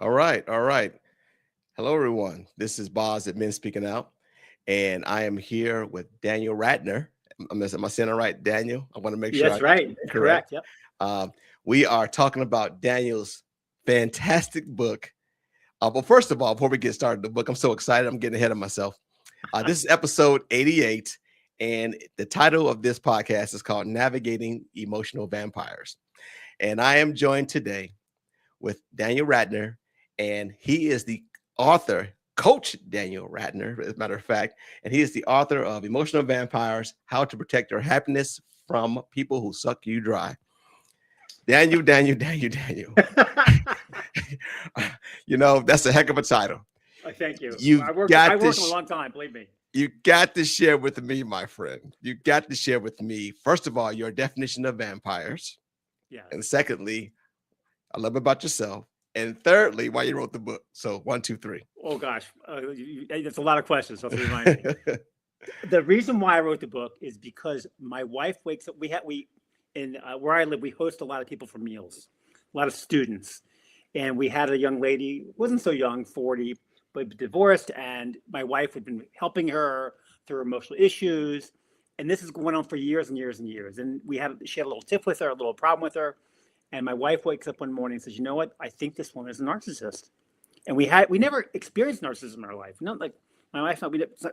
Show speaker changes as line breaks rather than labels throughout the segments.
All right, all right. Hello, everyone. This is Boz at Men Speaking Out, and I am here with Daniel Ratner. Am I saying it right, Daniel? I want to make sure I
Yes,
get your
right.
name correct.
Correct. Yep.
Um, we are talking about Daniel's fantastic book. But first of all, before we get started, the book, I'm so excited. I'm getting ahead of myself. This is episode 88, and the title of this podcast is called Navigating Emotional Vampires. And I am joined today with Daniel Ratner, and he is the author, Coach Daniel Ratner, as a matter of fact, and he is the author of Emotional Vampires: How to Protect Your Happiness from People Who Suck You Dry. Daniel. That's a heck of a title.
Thank you.
You've
I
got to
worked a long time. Believe me.
you got to share with me, my friend. You got to share with me, first of all, your definition of vampires, and
Yes.
secondly, a little bit about yourself. And thirdly, why you wrote the book. So 1, 2, 3.
Oh gosh, that's a lot of questions. So to remind me, the reason why I wrote the book is because my wife wakes up. We in where I live, we host a lot of people for meals, a lot of students, and we had a young lady, wasn't so young, 40, but divorced, and my wife had been helping her through emotional issues, and this is going on for years and years and years. And she had a little tiff with her, a little problem with her, and my wife wakes up one morning and says, "You know what? I think this woman is a narcissist." And we never experienced narcissism in our life. Not like my wife,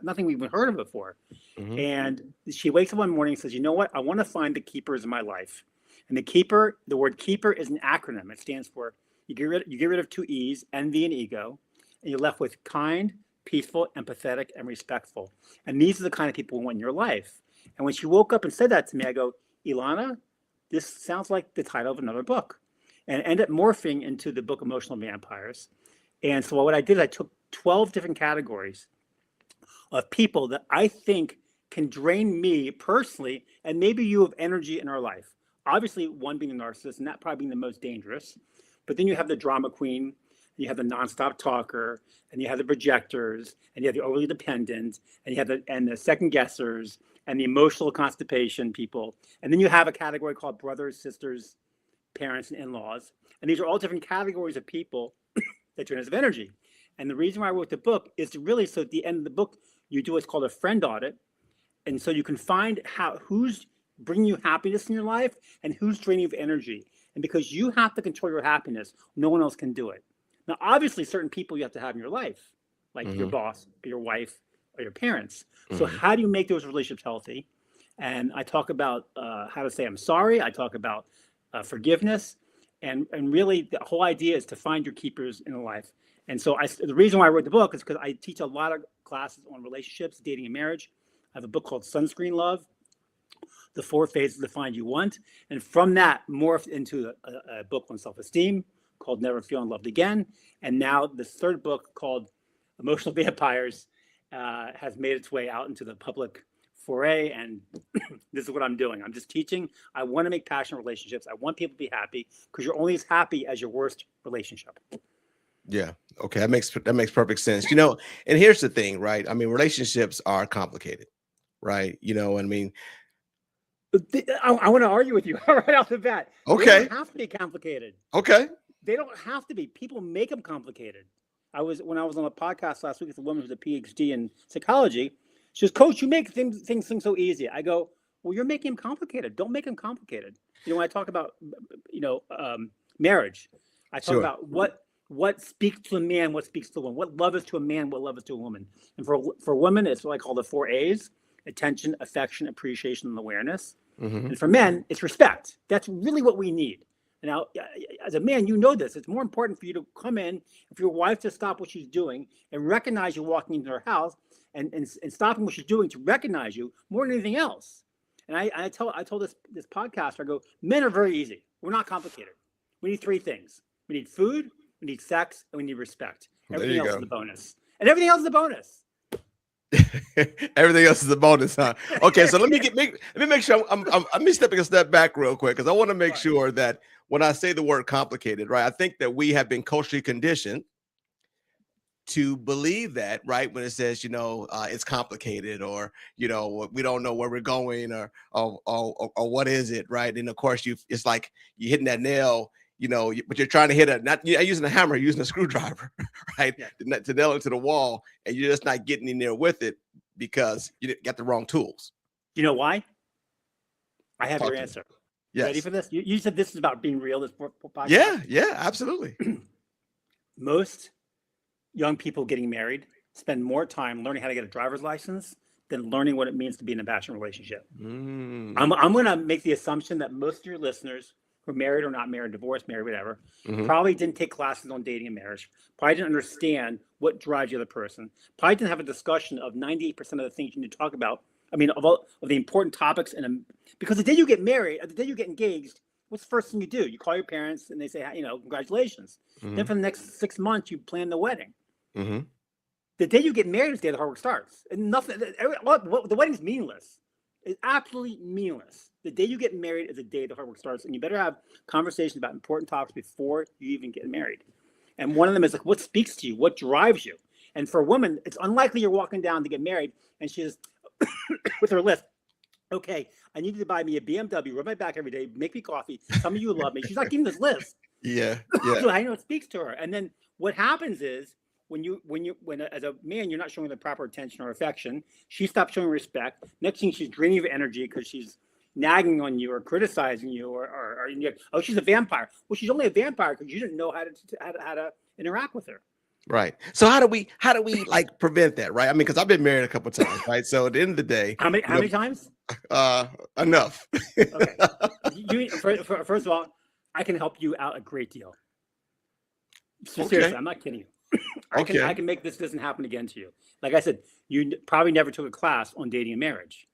nothing we've even heard of before.
Mhm.
And she wakes up one morning and says, "You know what? I want to find the keepers in my life." And the word keeper is an acronym. It stands for you get rid of two E's, envy and ego, and you're left with kind, peaceful, empathetic, and respectful. And these are the kind of people who want in your life. And when she woke up and said that to me, I go, "Ilana, this sounds like the title of another book." And it ended up morphing into the book Emotional Vampires. And so what I did, I took 12 different categories of people that I think can drain me personally, and maybe you have energy in our life. Obviously, one being the narcissist, and that probably being the most dangerous. But then you have the drama queen, you have the nonstop talker, and you have the projectors, and you have the overly dependent, and you have the second guessers, and the emotional constipation people. And then you have a category called brothers, sisters, parents, and in-laws. And these are all different categories of people that drain us of energy. And the reason why I wrote the book is to really, so at the end of the book, you do what's called a friend audit. And so you can find who's bringing you happiness in your life and who's draining you of energy. And because you have to control your happiness, no one else can do it. Now, obviously, certain people you have to have in your life, like your
Mhm.
boss, or your wife, or your parents. So
Mhm.
how do you make those relationships healthy? And I talk about how to say I'm sorry. I talk about forgiveness, and really the whole idea is to find your keepers in life. And so the reason why I wrote the book is because I teach a lot of classes on relationships, dating, and marriage. I have a book called Sunscreen Love: The Four Phases to Find You Want, and from that morphed into a book on self-esteem called Never Feeling Loved Again, and now this third book called Emotional Vampires has made its way out into the public foray. And this is what I'm doing. I'm just teaching. I want to make passionate relationships. I want people to be happy, because you're only as happy as your worst relationship.
Yeah. Okay. That makes perfect sense. And here's the thing, right? I mean, relationships are complicated, right? I mean,
I want to argue with you right off the bat. They
okay,
don't have to be complicated.
okay.
They don't have to be. People make them complicated. When I was on a podcast last week with a woman who's a PhD in psychology. She goes, "Coach, you make things seem so easy." I go, "Well, you're making them complicated. Don't make them complicated." When I talk about marriage, I talk
Sure.
about what speaks to a man, what speaks to a woman, what love is to a man, what love is to a woman. And for women, it's what I call the 4 A's: attention, affection, appreciation, and awareness.
Hmm.
And for men, it's respect. That's really what we need. Now, as a man, you know this. It's more important for you to come in, for your wife to stop what she's doing and recognize you walking into her house, and stopping what she's doing to recognize you more than anything else. And I told this podcast, I go, men are very easy. We're not complicated. We need three things: we need food, we need sex, and we need respect.
There
Everything
you
else is
go.
a bonus. And everything else is a bonus.
Everything else is a bonus, huh? Okay, so let me
Yeah.
make sure let me step a step back real quick, because I want to make
Right.
sure that when I say the word complicated, right, I think that we have been culturally conditioned to believe that, right, when it says, it's complicated, or we don't know where we're going, or what is it, right? And of course, it's like you're hitting that nail but you're trying to hit you're using a hammer, you're using a screwdriver, right?
Yeah.
To nail it to the wall, and you're just not getting in there with it because you got the wrong tools.
You know why? I have
Talk
your
to me.
answer.
Yes.
Ready for this? You said this is about being real. This
Yeah,
podcast.
absolutely.
Most young people getting married spend more time learning how to get a driver's license than learning what it means to be in a passionate relationship. I'm going to make the assumption that most of your listeners who are married or not married, divorced, married, whatever, probably didn't take classes on dating and marriage, probably didn't understand what drives the other person, probably didn't have a discussion of 98% of the things you need to talk about. I mean, of the important topics. Because the day you get married, the day you get engaged, what's the first thing you do? You call your parents and they say, congratulations. Then for the next 6 months, you plan the wedding. The day you get married is the day the hard work starts. And the wedding's meaningless. It's absolutely meaningless. The day you get married is the day the hard work starts. And you better have conversations about important topics before you even get married. And one of them is like, what speaks to you? What drives you? And for a woman, it's unlikely you're walking down to get married and she's with her list. Okay, I need you to buy me a BMW, rub my back every day, make me coffee, tell me you love me. She's not giving this list.
Yeah.
So I know it speaks to her. And then what happens is when as a man, you're not showing the proper attention or affection, she stops showing respect. Next thing, she's draining of energy because she's nagging on you or criticizing you or oh, she's a vampire. Well, she's only a vampire because you didn't know how to interact with her.
Right. So how do we like prevent that? Right. I mean, because I've been married a couple of times. Right. So at the end of the day,
how many times?
Enough.
Okay. First of all, I can help you out a great deal. Seriously, I'm not kidding you. I can make this doesn't happen again to you. Like I said, you probably never took a class on dating and marriage.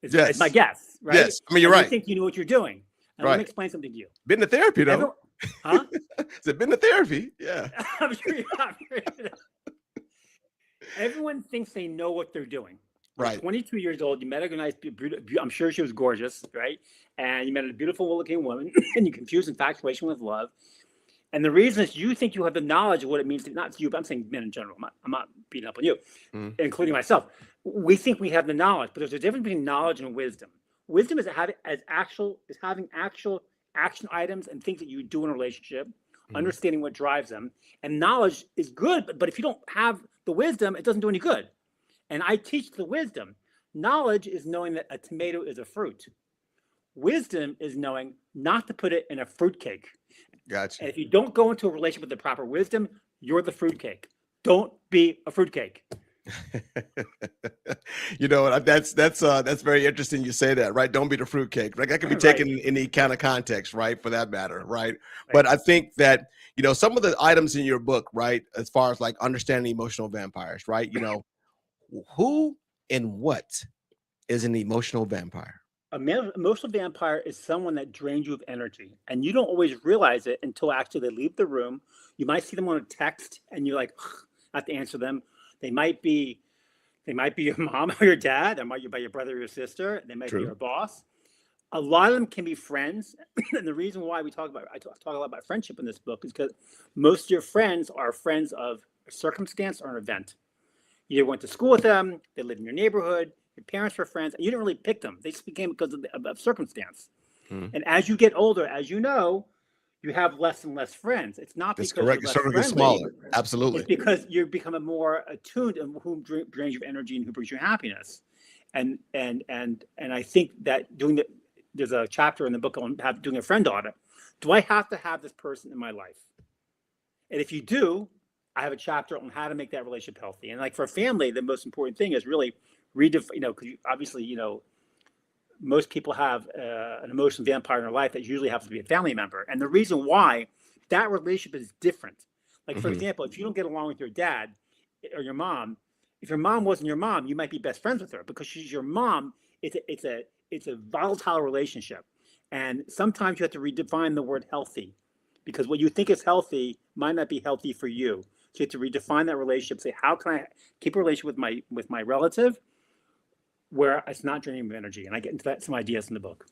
It's my guess, right?
Yes. I mean, you're right.
I think you know what you're doing. And let me explain something to you.
Been to therapy, though.
Huh?
Has it been to therapy? Yeah.
I'm sure you're not. Everyone thinks they know what they're doing.
Right.
You're 22 years old. You met a nice, I'm sure she was gorgeous, right? And you met a beautiful looking woman and you confused infatuation with love. And the reason is you think you have the knowledge of what it means to, not you, but I'm saying men in general. I'm not beating up on you, including myself. We think we have the knowledge, but there's a difference between knowledge and wisdom. Wisdom is having actual action items and things that you do in a relationship, understanding what drives them. And knowledge is good, but if you don't have the wisdom, it doesn't do any good. And I teach the wisdom. Knowledge is knowing that a tomato is a fruit. Wisdom is knowing not to put it in a fruitcake.
Gotcha.
And if you don't go into a relationship with the proper wisdom, you're the fruitcake. Don't be a fruitcake.
That's very interesting. You say that, right? Don't be the fruitcake. Like that can be taken in any kind of context, right? For that matter, right? But I think that some of the items in your book, right, as far as like understanding emotional vampires, right? Who and what is an emotional vampire?
Emotional vampire is someone that drains you of energy, and you don't always realize it until actually they leave the room. You might see them on a text, and you're like, I have to answer them. They might be your mom or your dad. They might be your brother or your sister. They might be your boss. A lot of them can be friends, and the reason why I talk a lot about friendship in this book is because most of your friends are friends of a circumstance or an event. You went to school with them. They live in your neighborhood. Your parents were friends. And you didn't really pick them. They just became because of circumstance. And as you get older, as you know, you have less and less friends. It's not because you're less friendly.
Smaller. Absolutely.
It's because you're becoming more attuned to who drains your energy and who brings you happiness. And I think that there's a chapter in the book on doing a friend audit. Do I have to have this person in my life? And if you do, I have a chapter on how to make that relationship healthy. And like for a family, the most important thing is really redefine, because obviously, most people have an emotional vampire in their life that usually happens to be a family member. And the reason why that relationship is different. Like, for example, if you don't get along with your dad or your mom, if your mom wasn't your mom, you might be best friends with her because she's your mom. It's a volatile relationship. And sometimes you have to redefine the word healthy because what you think is healthy might not be healthy for you. So you have to redefine that relationship, say, how can I keep a relationship with my relative where it's not draining of energy? And I get into that, some ideas in the book.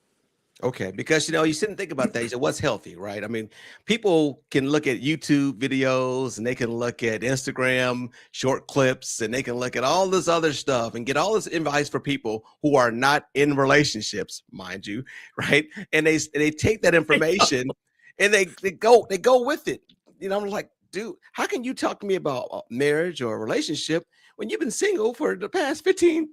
Okay, because you sit and think about that. You said, what's healthy, right? I mean, people can look at YouTube videos and they can look at Instagram short clips and they can look at all this other stuff and get all this advice for people who are not in relationships, mind you, right? And they take that information and they go with it. I'm like, dude, how can you talk to me about marriage or a relationship when you've been single for the past 10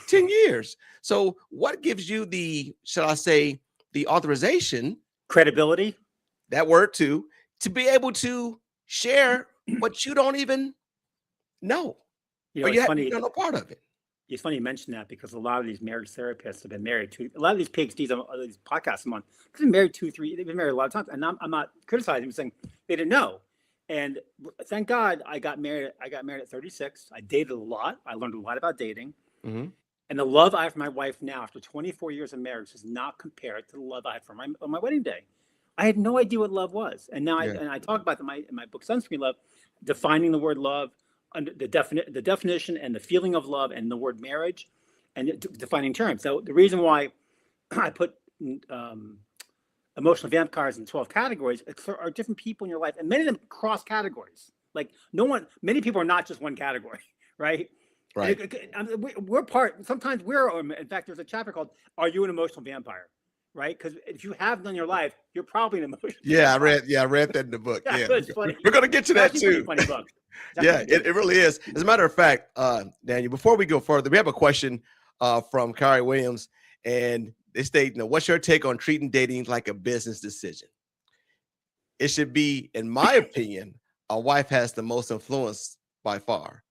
years? So what gives you the, shall I say, the authorization,
Credibility.
that word too, to be able to share what you don't even know, or
It's
you
funny.
don't know part of it?
It's funny you mention that because a lot of these marriage therapists have been married to a lot of these PhDs on these podcasts I'm on. They've been married 2, 3. They've been married a lot of times, and I'm not criticizing. I'm saying they didn't know. And thank God I got married. I got married at 36. I dated a lot. I learned a lot about dating.
Mm-hmm.
And the love I have for my wife now, after 24 years of marriage, is not compared to the love I had for on my wedding day. I had no idea what love was, and now I talk about in my book Sunscreen Love, defining the word love, under the definition and the feeling of love, and the word marriage, and defining terms. So the reason why I put emotional vampires in 12 categories are different people in your life, and many of them cross categories. Like many people are not just one category, right?
Right.
We're part. Sometimes in fact, there's a chapter called "Are You an Emotional Vampire?" Right? Because if you have none in your life, you're probably an emotional.
Yeah,
vampire.
I read that in the book. Yeah,
It's funny.
we're gonna get to that
It's actually
too.
a pretty funny book.
Yeah, it really is. As a matter of fact, Daniel, before we go further, we have a question from Kari Williams, and they state, what's your take on treating dating like a business decision? It should be, in my opinion, a wife has the most influence by far.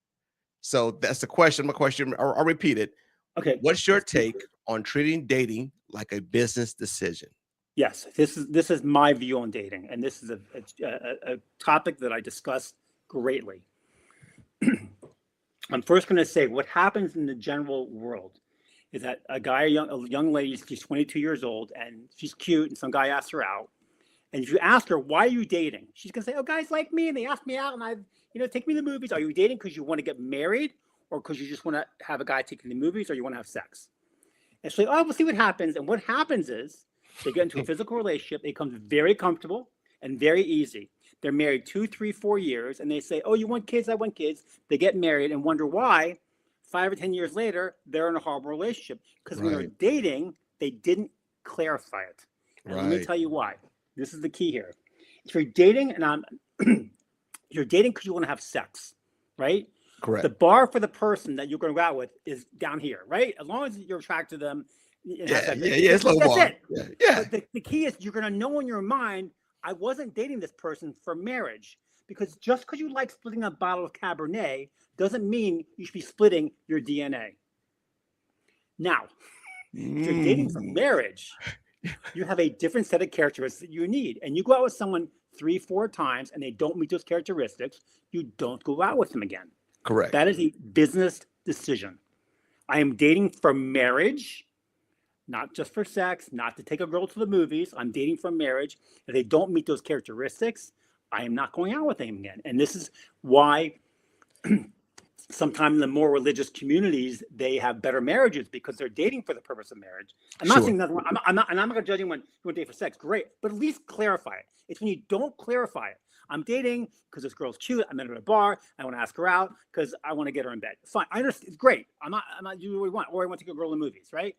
So that's the question. My question, I'll repeat it.
Okay.
What's your take on treating dating like a business decision?
Yes, this is my view on dating, and this is a topic that I discuss greatly. I'm first going to say what happens in the general world is that a young lady, she's 22 years old, and she's cute, and some guy asks her out. And if you ask her, why are you dating? She's going to say, oh, guys like me, and they ask me out, and take me to the movies. Are you dating because you want to get married, or because you just want to have a guy take you to the movies, or you want to have sex? And she's like, oh, we'll see what happens. And what happens is they get into a physical relationship. It becomes very comfortable and very easy. They're married 2, 3, 4 years, and they say, oh, you want kids? I want kids. They get married and wonder why 5 or 10 years later, they're in a horrible relationship. Because when they're dating, they didn't clarify it. And let me tell you why. This is the key here. If you're dating, you're dating because you want to have sex, right?
Correct.
The bar for the person that you're going to go out with is down here, right? As long as you're attracted to them.
It's low bar.
That's
it. Yeah.
But the key is you're going to know in your mind, I wasn't dating this person for marriage. Because just because you like splitting a bottle of Cabernet doesn't mean you should be splitting your DNA. Now, if you're dating for marriage, you have a different set of characteristics that you need. And you go out with someone 3, 4 times and they don't meet those characteristics, you don't go out with them again.
Correct.
That is a business decision. I am dating for marriage, not just for sex, not to take a girl to the movies. I'm dating for marriage. If they don't meet those characteristics, I am not going out with them again. And this is why sometimes in the more religious communities, they have better marriages because they're dating for the purpose of marriage. I'm not saying nothing. I'm not going to judge anyone who would date for sex. Great. But at least clarify it. It's when you don't clarify it. I'm dating because this girl's cute. I met her at a bar. I want to ask her out because I want to get her in bed. Fine. I understand. It's great. I'm not doing what we want. Or I want to take a girl to the movies, right?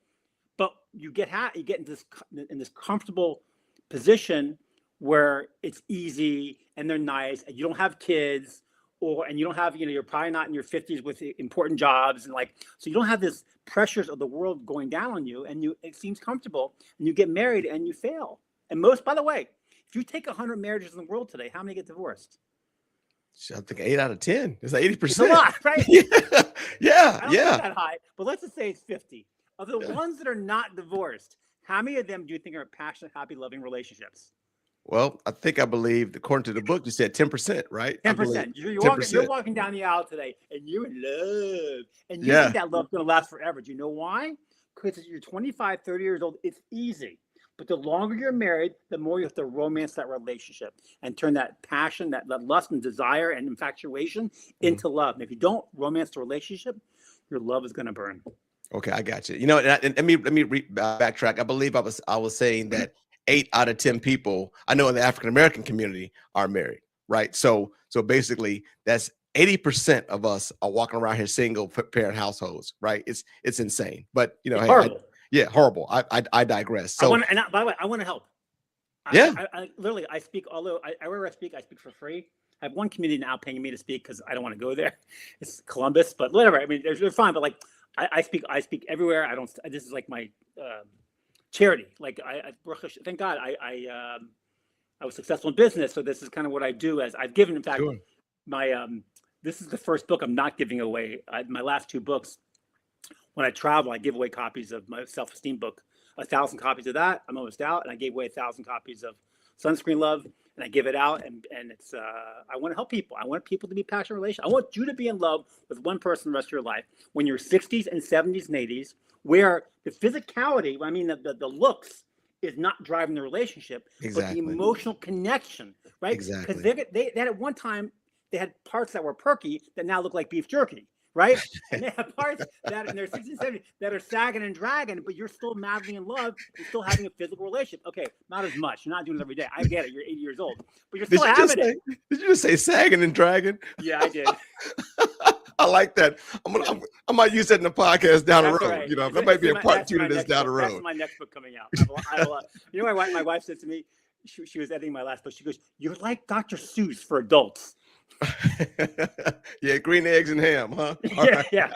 But you get in this comfortable position where it's easy and they're nice and you don't have kids and you don't have, you're probably not in your 50s with important jobs and so you don't have this pressures of the world going down on you and it seems comfortable and you get married and you fail. And by the way, if you take 100 marriages in the world today, how many get divorced?
I think 8 out of 10. It's 80%.
It's a lot, right?
Yeah.
I don't think that high, but let's just say it's 50. Of the ones that are not divorced, how many of them do you think are passionate, happy, loving relationships?
Well, I believe, according to the book, you said 10%, right?
10%. You're walking down the aisle today, and you're in love. And you think that love's going to last forever. Do you know why? Because you're 25, 30 years old, it's easy. But the longer you're married, the more you have to romance that relationship and turn that passion, that lust and desire and infatuation into love. And if you don't romance the relationship, your love is going to burn.
Okay, I got you. And let me backtrack. I believe I was saying that 8 out of 10 people I know in the African American community are married, right? So basically, that's 80% of us are walking around here single parent households, right? It's insane, but
horrible.
Horrible. I digress. So,
by the way, I want to help.
Yeah,
I literally, I speak, although wherever I speak for free. I have one community now paying me to speak because I don't want to go there. It's Columbus, but whatever. I mean, they're fine, but like, I speak everywhere. I don't, this is like my charity. Like thank God I was successful in business. So this is kind of what I do as I've given, in fact,
sure.
my, this is the first book I'm not giving away. My last two books, when I travel, I give away copies of my self-esteem book, 1,000 copies of that. I'm almost out. And I gave away 1,000 copies of Sunscreen Love, and I give it out. And it's, I want to help people. I want people to be passionate relations. I want you to be in love with one person the rest of your life when you're 60s and 70s and 80s, where the physicality, I mean, the looks is not driving the relationship,
Exactly.
but the emotional connection, right?
Exactly.
Because they had at one time, they had parts that were perky that now look like beef jerky. Right? And they have parts that in their 60s and 70s that are sagging and dragging, but you're still madly in love. You're still having a physical relationship. Okay, not as much. You're not doing it every day. I get it. You're 80 years old, but you're still having it.
Did you just say sagging and dragging?
Yeah, I did.
I like that. I might use that in the podcast down the road.
Right.
You know, that might be a part 2 to this down the road.
That's my next book coming out. You know, my wife said to me, she was editing my last book. She goes, "You're like Dr. Seuss for adults."
Yeah, green eggs and ham, huh?
Yeah.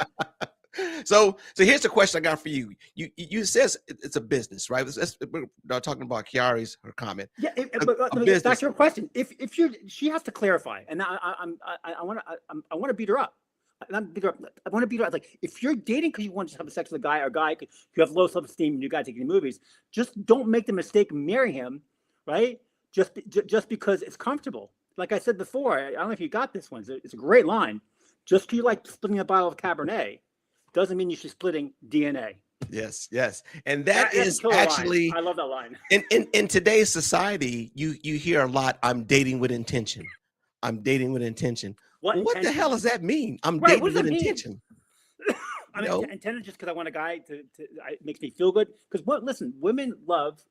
So here's the question I got for you. You says it's a business, right? We're not talking about Chiari's her comment.
Yeah, but let me get back to your question. If she has to clarify, and I want to beat her up. I want to beat her up. Like, if you're dating because you want to have sex with a guy, or a guy because you have low self-esteem and you got to take you to movies, just don't make the mistake and marry him, right? Just because it's comfortable. Like I said before, I don't know if you got this one. It's a great line. Just because you like splitting a bottle of Cabernet doesn't mean you should splitting DNA.
Yes. And that is actually
line. I love that line.
In today's society, you hear a lot, I'm dating with intention. I'm dating with intention. What the hell does that mean? I'm dating with intention.
I mean, intention just because I want a guy to it makes me feel good. Because listen, women love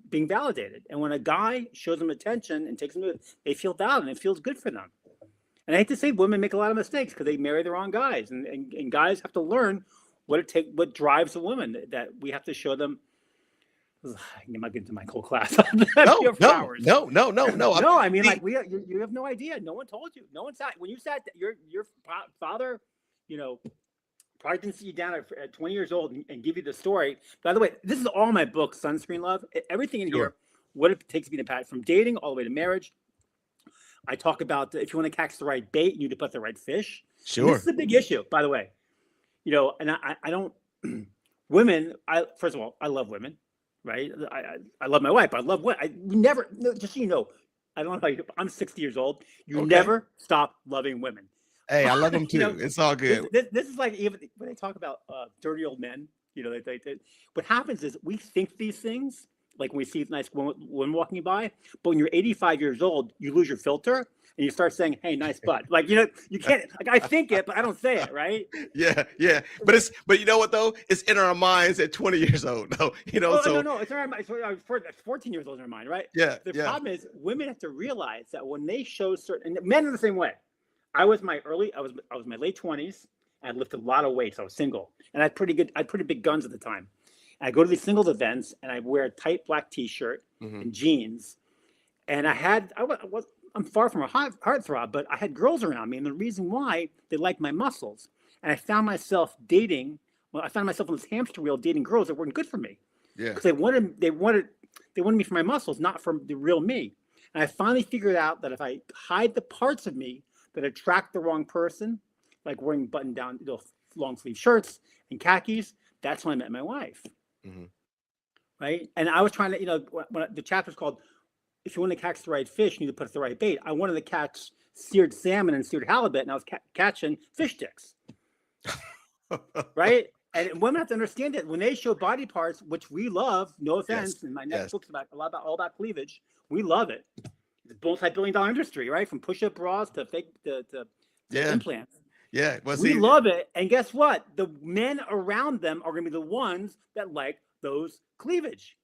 being validated, and when a guy shows them attention and takes them to it, they feel valued and it feels good for them. And I hate to say, women make a lot of mistakes because they marry the wrong guys, and guys have to learn what drives a woman, that we have to show them. I'm not getting to my whole class.
No.
No, I mean, like, you have no idea. No one told you. No one sat when you sat. Your father, you know, probably didn't see you down at 20 years old and give you the story. By the way, this is all my book, Sunscreen Love. Everything in here, what it takes to be in a path, from dating all the way to marriage. I talk about if you want to catch the right bait, you need to put the right fish.
Sure.
And this is a big issue, by the way. You know, and I don't. Women, first of all, I love women, right? I love my wife. I love what we never. Just so you know, I don't know how you. I'm 60 years old. You never stop loving women.
Hey, I love them too. You know, it's all good.
This is like, even when they talk about dirty old men. You know, they what happens is we think these things. Like when we see nice women walking by, but when you're 85 years old, you lose your filter and you start saying, "Hey, nice butt." Like, you know, you can't. Like, I think it, but I don't say it, right?
Yeah. But you know what though? It's in our minds at 20 years old. No, you know.
No, it's in our mind. 14 years old in our mind, right?
Yeah.
The problem is women have to realize that when they show certain, and men are the same way. I was my late 20s. And I lifted a lot of weights. I was single, and I had pretty big guns at the time. I go to these singles events and I wear a tight black T-shirt and jeans. And I'm far from a heartthrob, but I had girls around me. And the reason why, they liked my muscles. And I found myself on this hamster wheel dating girls that weren't good for me.
Yeah.
Because they wanted me for my muscles, not for the real me. And I finally figured out that if I hide the parts of me that attract the wrong person, like wearing button-down, long sleeve shirts and khakis, that's when I met my wife. Mm-hmm. Right. And I was trying to, when the chapter's called, if you want to catch the right fish, you need to put the right bait. I wanted to catch seared salmon and seared halibut, and I was catching fish sticks. Right. And women have to understand that when they show body parts, which we love, no offense, and my next book's all about cleavage, we love it. It's a multi-billion-dollar industry, right? From push-up bras to fake to implants.
Yeah,
we love it, and guess what? The men around them are going to be the ones that like those cleavage.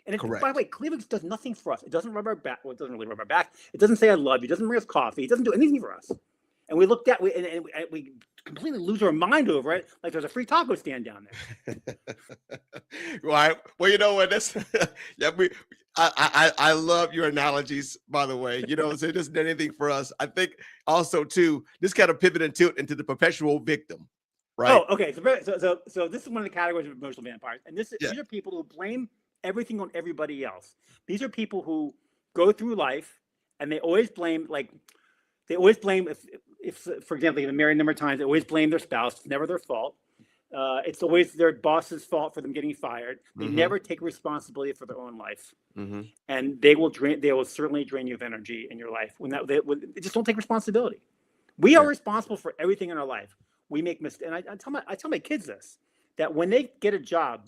And by the way, cleavage does nothing for us. It doesn't rub our back. Well, it doesn't really rub our back. It doesn't say "I love you." It doesn't bring us coffee. It doesn't do anything for us. And we looked at we completely lose our mind over it, like there's a free taco stand down there.
Right. Well, you know what? That's I love your analogies, by the way. You know, so it doesn't do anything for us. I think also too, this kind of pivot and tilt into the perpetual victim, right?
Oh, okay. So this is one of the categories of emotional vampires, and
Yeah.
these are people who blame everything on everybody else. These are people who go through life and they always blame, if for example, they've been married a number of times, they always blame their spouse. It's never their fault. It's always their boss's fault for them getting fired. They
Mm-hmm.
never take responsibility for their own life,
Mm-hmm.
and they will certainly drain you of energy in your life they just don't take responsibility. We are responsible for everything in our life. We make mistakes, and I tell my kids this, that when they get a job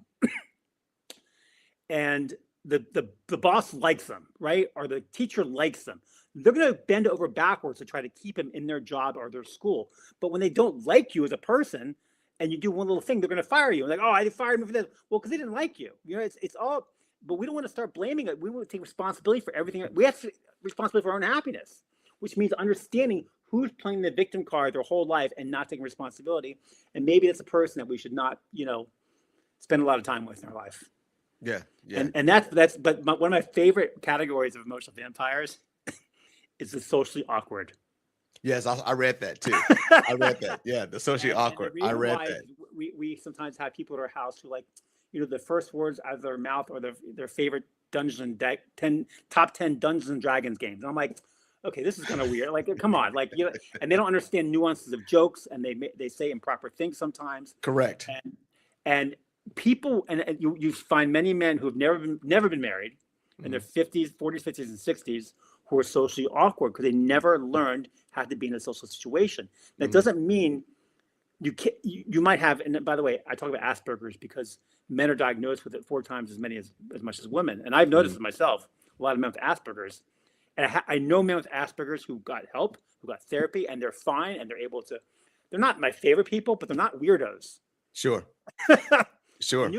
and the boss likes them, right, or the teacher likes them, they're going to bend over backwards to try to keep them in their job or their school. But when they don't like you as a person, and you do one little thing, they're going to fire you. Like, oh, I fired me for this. Well, because they didn't like you. You know, it's all. But we don't want to start blaming it. We want to take responsibility for everything. We have to responsibility for our own happiness, which means understanding who's playing the victim card their whole life and not taking responsibility. And maybe that's a person that we should not, spend a lot of time with in our life.
Yeah, yeah.
And that's. But one of my favorite categories of emotional vampires is the socially awkward.
Yes, I read that too. I read that. Yeah, the socially awkward. I read that.
We sometimes have people at our house who, like, the first words out of their mouth or their favorite top 10 Dungeons and Dragons games. And I'm like, okay, this is kind of weird. Like, come on, like, and they don't understand nuances of jokes, and they say improper things sometimes.
Correct.
And people, and you find many men who have never been married in their 40s, 50s, and 60s, who are socially awkward because they never learned how to be in a social situation. That doesn't mean you might have, and by the way, I talk about Asperger's because men are diagnosed with it 4 times as much as women. And I've noticed it myself, a lot of men with Asperger's. And I know men with Asperger's who got help, who got therapy, and they're fine, and they're not my favorite people, but they're not weirdos.
Sure. Sure.
And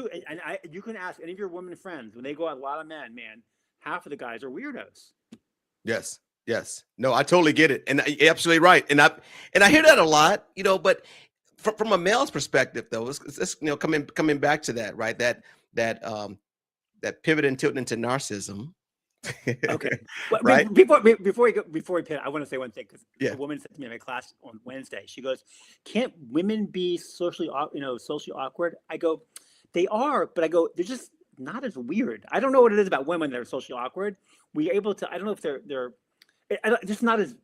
you can ask any of your women friends, when they go out, a lot of men, man, half of the guys are weirdos.
Yes. Yes. No, I totally get it. And you're absolutely right. And I hear that a lot, but from a male's perspective, though, it's coming back to that, right? That pivot and tilt into narcissism.
Okay. Well,
right.
Before we pivot, I want to say one thing, because
Yeah.
a woman said to me in my class on Wednesday, she goes, "Can't women be socially awkward?" I go, "They are," but I go, "They're just not as weird." I don't know what it is about women that are socially awkward. We are able to. I don't know if they're just not as.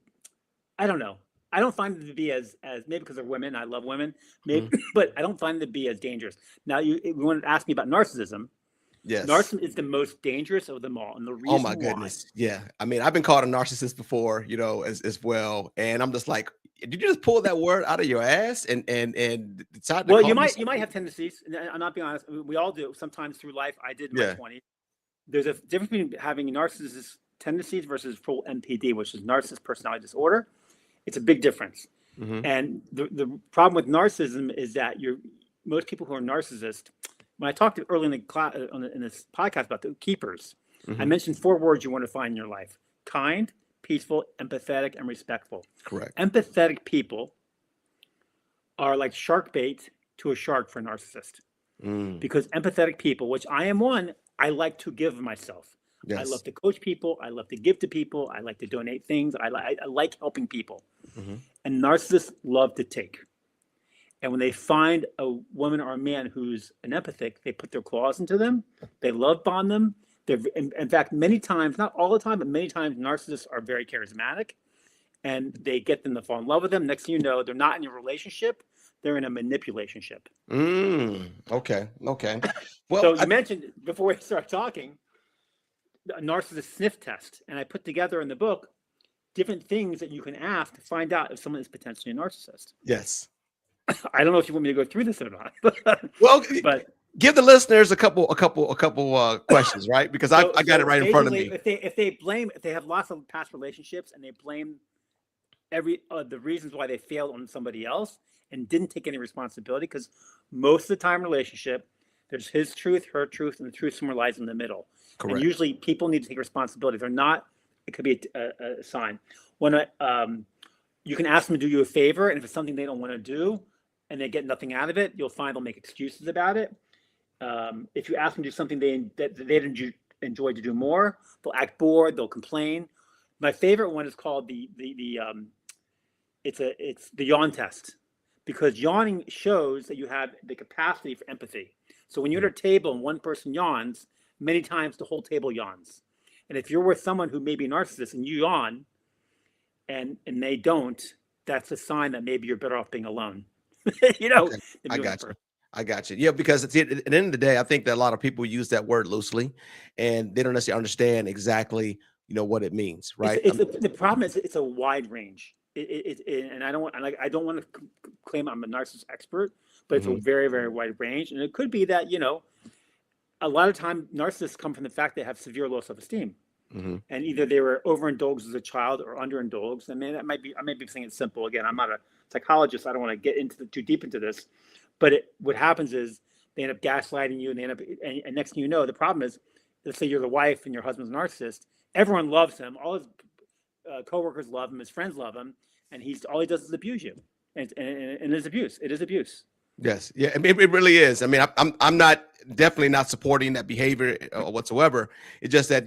I don't know. I don't find them to be as maybe because they're women. I love women, maybe, but I don't find them to be as dangerous. Now, you wanted to ask me about narcissism.
Yes.
Narcissism is the most dangerous of them all, and the reason.
Oh my goodness! Yeah, I mean, I've been called a narcissist before, as well, and I'm just like, did you just pull that word out of your ass and decide to?
Well, you might have tendencies, and I'm not being honest. We all do sometimes through life. I did in my 20s. There's a difference between having narcissist tendencies versus full NPD, which is narcissist personality disorder. It's a big difference. And the problem with narcissism is that most people who are narcissists. When I talked early in the class in this podcast about the keepers, I mentioned 4 words you want to find in your life: kind, peaceful, empathetic, and respectful.
Correct.
Empathetic people are like shark bait to a shark for a narcissist. Because empathetic people, which I am one, I like to give myself. Yes. I love to coach people. I love to give to people. I like to donate things. I like helping people. And narcissists love to take. And when they find a woman or a man who's an empathic, they put their claws into them. They love bomb them. In fact, many times, not all the time, but many times, narcissists are very charismatic, and they get them to fall in love with them. Next thing you know, they're not in a relationship; they're in a manipulationship.
Okay. Well,
so you mentioned before we start talking, a narcissist sniff test, and I put together in the book different things that you can ask to find out if someone is potentially a narcissist.
Yes.
I don't know if you want me to go through this or not.
Well,
but
give the listeners a couple questions, right? Because I got it right in front of me.
If they have lots of past relationships and they blame the reasons why they failed on somebody else and didn't take any responsibility, because most of the time relationship, there's his truth, her truth, and the truth somewhere lies in the middle. Correct. And usually people need to take responsibility. If they're not, it could be a sign. When you can ask them to do you a favor, and if it's something they don't want to do and they get nothing out of it, you'll find they'll make excuses about it. If you ask them to do something they didn't enjoy to do more. They'll act bored. They'll complain. My favorite one is called it's the yawn test, because yawning shows that you have the capacity for empathy. So when you're at a table and one person yawns, many times the whole table yawns. And if you're with someone who may be a narcissist and you yawn and they don't, that's a sign that maybe you're better off being alone. you know,
Okay. I got you. I got you. Yeah, because at the end of the day, I think that a lot of people use that word loosely, and they don't necessarily understand exactly, what it means, right?
The problem is it's a wide range. And I don't want to claim I'm a narcissist expert, but it's a very, very wide range. And it could be that, a lot of time narcissists come from the fact they have severe low self-esteem. And either they were overindulged as a child or underindulged. I mean, I may be saying it simple. Again, I'm not a psychologist. I don't want to get too deep into this. But what happens is they end up gaslighting you, and they end up, and next thing you know, the problem is, let's say you're the wife and your husband's a narcissist. Everyone loves him. All his coworkers love him. His friends love him, and all he does is abuse you. And it's abuse. It is abuse.
Yes. Yeah. I mean, it really is. I mean, I'm definitely not supporting that behavior whatsoever. It's just that,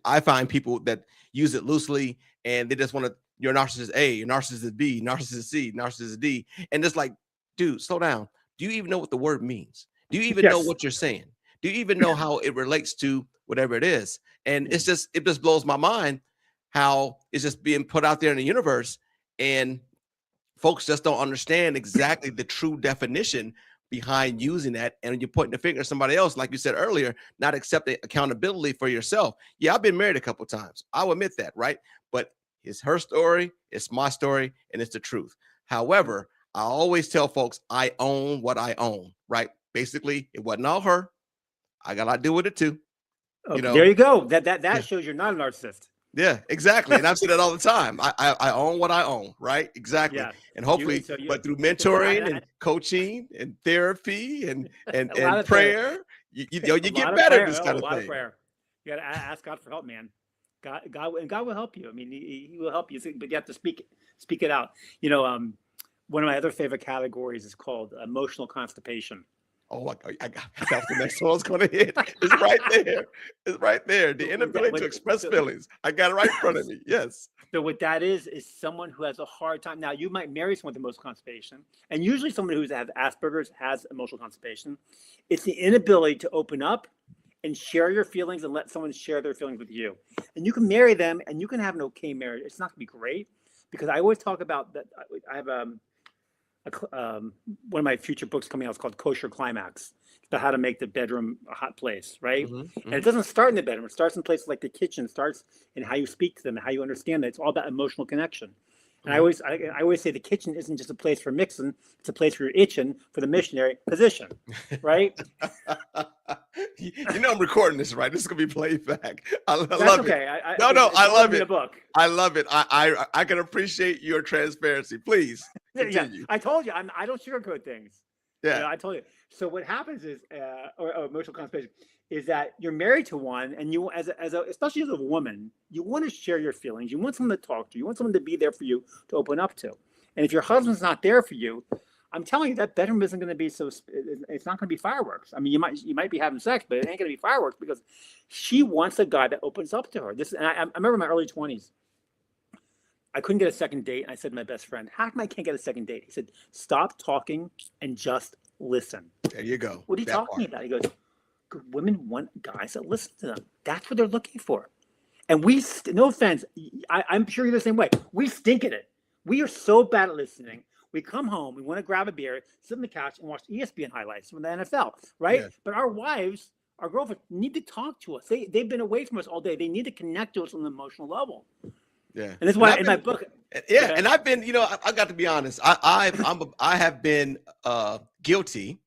I find people that use it loosely, and they just want to, you're narcissist A, you're narcissist B, narcissist C, narcissist D. And it's like, dude, slow down. Do you even know what the word means? Do you even know what you're saying? Do you even know how it relates to whatever it is? And it just blows my mind how it's just being put out there in the universe, and folks just don't understand exactly the true definition behind using that. And when you're pointing the finger at somebody else, like you said earlier, not accepting accountability for yourself. Yeah, I've been married a couple of times. I'll admit that, right? But it's her story, it's my story, and it's the truth. However, I always tell folks I own what I own, right? Basically, it wasn't all her. I got a lot to do with it too.
Okay, there you go. That shows you're not a narcissist.
Yeah, exactly. And I've said that all the time. I own what I own, right? Exactly. Yeah. And hopefully, but through mentoring and coaching and therapy and prayer, you get better at this kind of thing.
Prayer. You got to ask God for help, man. God will help you. I mean, He will help you, but you have to speak it out. One of my other favorite categories is called emotional constipation.
Oh, I got the next one I was going to hit. It's right there. It's right there. The inability to express feelings. I got it right in front of me. Yes.
So what that is someone who has a hard time. Now, you might marry someone with emotional constipation, and usually someone who has Asperger's has emotional constipation. It's the inability to open up and share your feelings and let someone share their feelings with you. And you can marry them, and you can have an okay marriage. It's not going to be great, because I always talk about that. I have one of my future books coming out is called Kosher Climax. It's about how to make the bedroom a hot place, right? And it doesn't start in the bedroom. It starts in places like the kitchen. It starts in how you speak to them and how you understand that. It's all about emotional connection. And I always say the kitchen isn't just a place for mixing; it's a place where you're itching for the missionary position, right?
I'm recording this, right? This is gonna be played back. I love
okay.
it. I love it. I love it. I can appreciate your transparency. Please continue.
Yeah, I told you I don't sugarcoat things.
Yeah,
I told you. So what happens is, or emotional constipation, is that you're married to one, and you, especially as a woman, you want to share your feelings. You want someone to talk to. You want someone to be there for you to open up to. And if your husband's not there for you, I'm telling you, that bedroom isn't going to be it's not going to be fireworks. I mean, you might be having sex, but it ain't going to be fireworks, because she wants a guy that opens up to her. And I remember in my early 20s, I couldn't get a second date. And I said to my best friend, how come I can't get a second date? He said, stop talking and just listen.
There you go.
What are you talking about? He goes, women want guys that listen to them. That's what they're looking for. And no offense, I'm sure you're the same way. We stink at it. We are so bad at listening. We come home, we want to grab a beer, sit on the couch, and watch ESPN highlights from the NFL, right? Yeah. But our wives, our girlfriends, need to talk to us. They've been away from us all day. They need to connect to us on an emotional level.
Yeah,
and that's why in my book.
Yeah, and I've been, I got to be honest. I have been guilty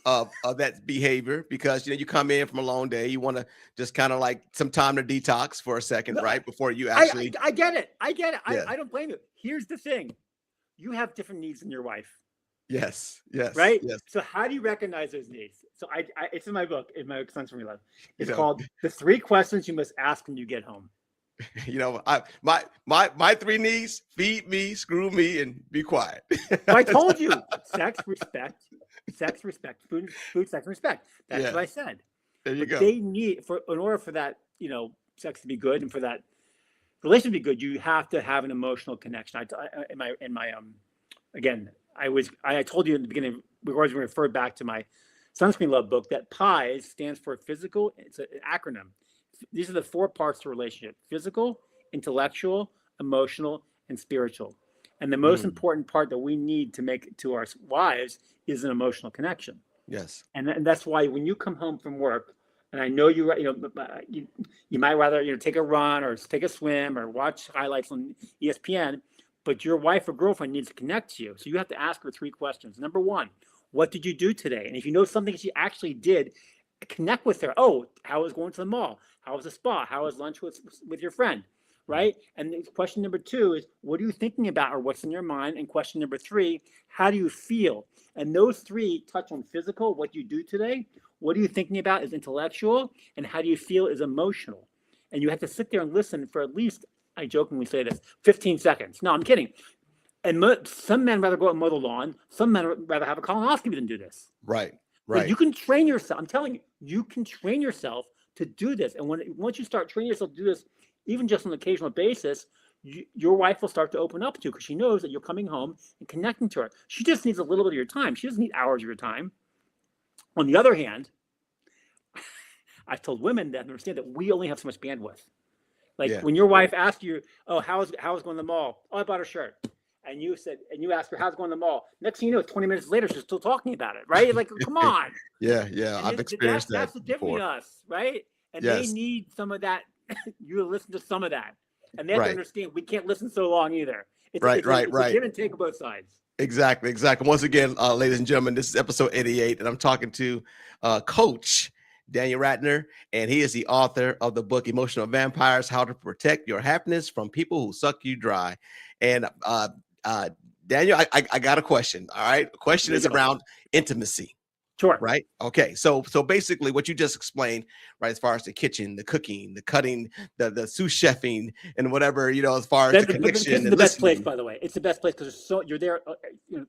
of that behavior, because you come in from a long day, you want to just kind of like some time to detox for a second, right, before you actually.
I get it. Yeah. I don't blame you. Here's the thing. You have different needs than your wife.
Yes.
Right?
Yes.
So how do you recognize those needs? So it's in my book, in my Sons from Your Love. It's called The 3 Questions You Must Ask When You Get Home.
My 3 needs: feed me, screw me, and be quiet.
I told you, sex, respect, food, sex, respect. That's what I said.
There you
But
go.
they need in order for that, sex to be good and for that relationship to be good, you have to have an emotional connection. In my again, I told you in the beginning, we always referred back to my sunscreen love book that PIES stands for physical. It's an acronym. These are the four parts to relationship: physical, intellectual, emotional, and spiritual. And the most
Mm,
important part that we need to make to our wives is an emotional connection.
yes.
And that's why when you come home from work, and I know you might rather take a run or take a swim or watch highlights on ESPN, but your wife or girlfriend needs to connect to you. So you have to ask her three questions. Number one, what did you do today? And if you know something she actually did, connect with her. Oh, how was going to the mall? How was the spa? How was lunch with your friend?
Mm,
Right? And question number two is, what are you thinking about or what's in your mind? And question number three, how do you feel? And those three touch on physical, what you do today. What are you thinking about is intellectual, and how do you feel is emotional. And you have to sit there and listen for at least, I jokingly say this, 15 seconds. No, I'm kidding. And some men rather go out and mow the lawn. Some men rather have a colonoscopy than do this.
right.
But
Right.
you can train yourself. I'm telling you, you can train yourself to do this. And once you start training yourself to do this, even just on an occasional basis, your wife will start to open up to you because she knows that you're coming home and connecting to her. She just needs a little bit of your time. She doesn't need hours of your time. On the other hand, I've told women that understand that we only have so much bandwidth. Like
Yeah.
when your wife asks you, "Oh, how's going to the mall?" "Oh, I bought a shirt." And you ask her, "How's going to the mall?" Next thing you know, 20 minutes later, she's still talking about it, right? Like, come on.
Yeah. Yeah. I've
And
experienced that
that's the difference in
before.
us, right? And they
Yes.
need some of that. You listen to some of that, and they have to
Right.
understand we can't listen so long either.
Right. Right.
It's a
Right.
give and take on both sides.
Exactly, exactly. Once again, ladies and gentlemen, this is episode 88, and I'm talking to Coach Daniel Ratner, and he is the author of the book Emotional Vampires: How to Protect Your Happiness from People Who Suck You Dry. And uh, Daniel, I got a question. All right, the question
There
is
you go.
around intimacy.
Sure.
Right. Okay. So basically, what you just explained, right, as far as the kitchen, the cooking, the cutting, the sous chefing, and whatever, as far as the
But the
connection
kitchen's
and
the best place,
listening.
by the way. It's the best place because you're there,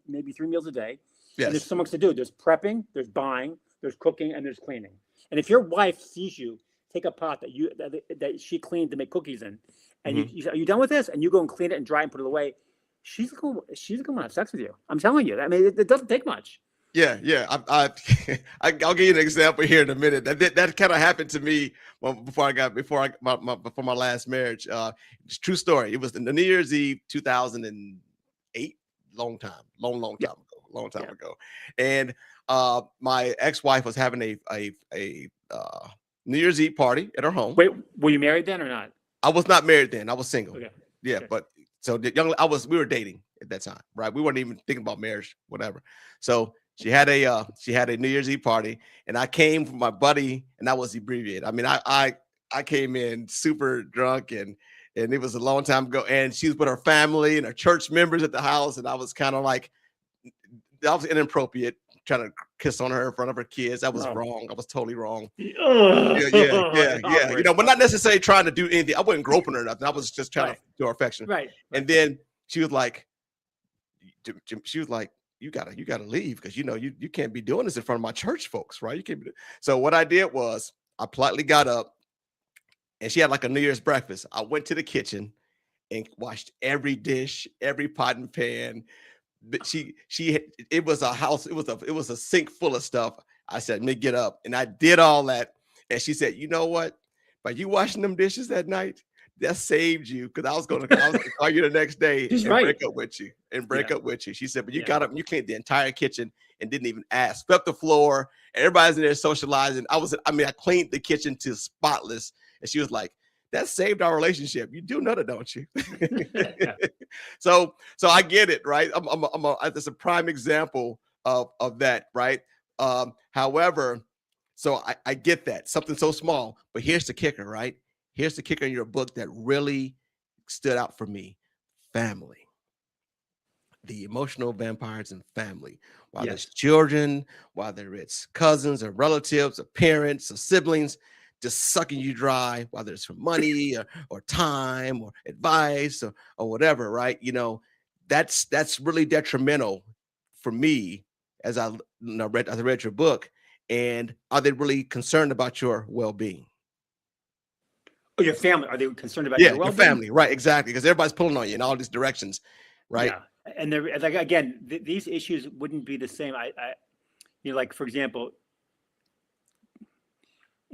maybe 3 meals a day, and there's
Yes.
so much to do. There's prepping, there's buying, there's cooking, and there's cleaning. And if your wife sees you take a pot that she cleaned to make cookies in, and
Mhm.
you say, "Are you done with this?" and you go and clean it and dry it and put it away, she's going to have sex with you. I'm telling you. I mean, it doesn't take much.
Yeah, yeah. I'll give you an example here in a minute. That kind of happened to me before my last marriage. It's a true story. It was the New Year's Eve 2008. Long time, long
Yeah,
time ago, long time
yeah.
ago. And my ex-wife was having a New Year's Eve party at her home.
Wait, were you married then or not?
I was not married then. I was single.
Okay,
Yeah,
okay.
but so we were dating at that time, right? We weren't even thinking about marriage, whatever. So she had a New Year's Eve party, and I came from my buddy, and that was abbreviated. I mean, I came in super drunk, and it was a long time ago, and she was with her family and her church members at the house, and I was kind of like, that was inappropriate, trying to kiss on her in front of her kids. That was
Oh.
wrong. I was totally wrong. Yeah, yeah, yeah, yeah.
Awkward.
But not necessarily trying to do anything. I wasn't groping her or nothing. I was just trying to
Right,
do her affection.
right,
And
right.
then she was like, she was like, you gotta leave because you can't be doing this in front of my church folks, right? You can't be. So what I did was I politely got up, and she had like a New Year's breakfast. I went to the kitchen and washed every dish, every pot and pan. But it was a house, it was a sink full of stuff. I said, let me get up. And I did all that. And she said, you know what? By you washing them dishes that night, that saved you. Because I was gonna call you the next day
She's
and break
right.
up with you.
Yeah,
She said, but you
yeah.
got up and you cleaned the entire kitchen and didn't even ask. Swept the floor. Everybody's in there socializing. I cleaned the kitchen to spotless. And she was like, that saved our relationship. You do know that, don't you? So I get it, right? That's a prime example of that, right? However, so I get that, something so small, but here's the kicker, right? Here's the kicker in your book that really stood out for me: family. The emotional vampires and family, whether it's
Yes.
children, whether it's cousins or relatives or parents or siblings, just sucking you dry, whether it's for money or time or advice or whatever, right? That's really detrimental for me as I read your book. And are they really concerned about your well-being?
Oh, your family, are they concerned about
Yeah,
your
your
well-being?
family, right? Exactly, because everybody's pulling on you in all these directions, right?
Yeah, and they're like, again, these issues wouldn't be the same. Like for example,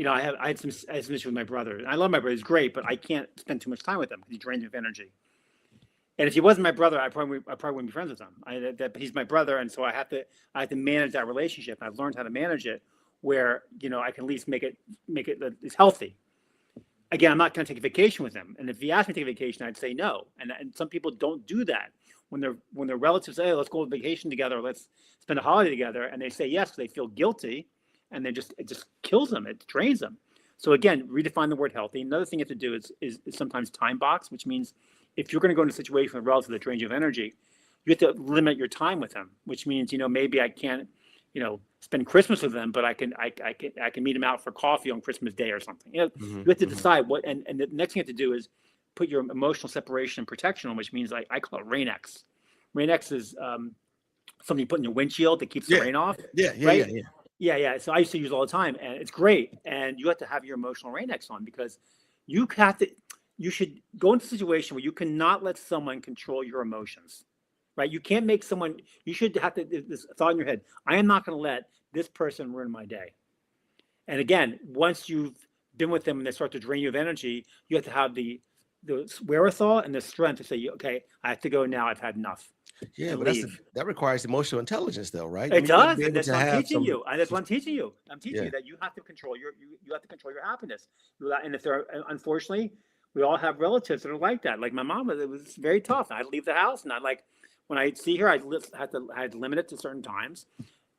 I had some issues with my brother. I love my brother; he's great, but I can't spend too much time with him because he drains me of energy. And if he wasn't my brother, I probably wouldn't be friends with him. He's my brother, and so I have to manage that relationship. I've learned how to manage it, where I can at least make it it's healthy. Again, I'm not going to take a vacation with him, and if he asked me to take a vacation, I'd say no. And some people don't do that when their relatives say, hey, let's go on vacation together, let's spend a holiday together, and they say yes, they feel guilty, and it just kills them, it drains them. So again, redefine the word healthy. Another thing you have to do is sometimes time box, which means if you're going to go into a situation with a relative that drains you of energy, you have to limit your time with them, which means maybe I can't spend Christmas with them, but I can meet them out for coffee on Christmas Day or something. You have to decide what, and the next thing you have to do is put your emotional separation and protection on, which means I call it Rain-X. Rain-X is something you put in your windshield that keeps the
Yeah,
rain off,
yeah, yeah,
right?
yeah,
Yeah. So I used to use it all the time, and it's great. And you have to have your emotional Rain-X on because you should go into a situation where you cannot let someone control your emotions, right? You can't make someone. You should have this thought in your head: I am not going to let this person ruin my day. And again, once you've been with them and they start to drain you of energy, you have to have the wherewithal and the strength to say, okay, I have to go now. I've had enough,
yeah.
and
But
leave.
that requires emotional intelligence, though, right? I
It
mean, you got to
does,
be
and
able
that's
to
what I'm
have
teaching
some.
you. And that's what I'm teaching you. I'm teaching
Yeah,
you that you have to control you have to control your happiness. And if there are, unfortunately, we all have relatives that are like that. Like my mom, it was very tough. I'd leave the house, and when I see her, I had to limit it to certain times.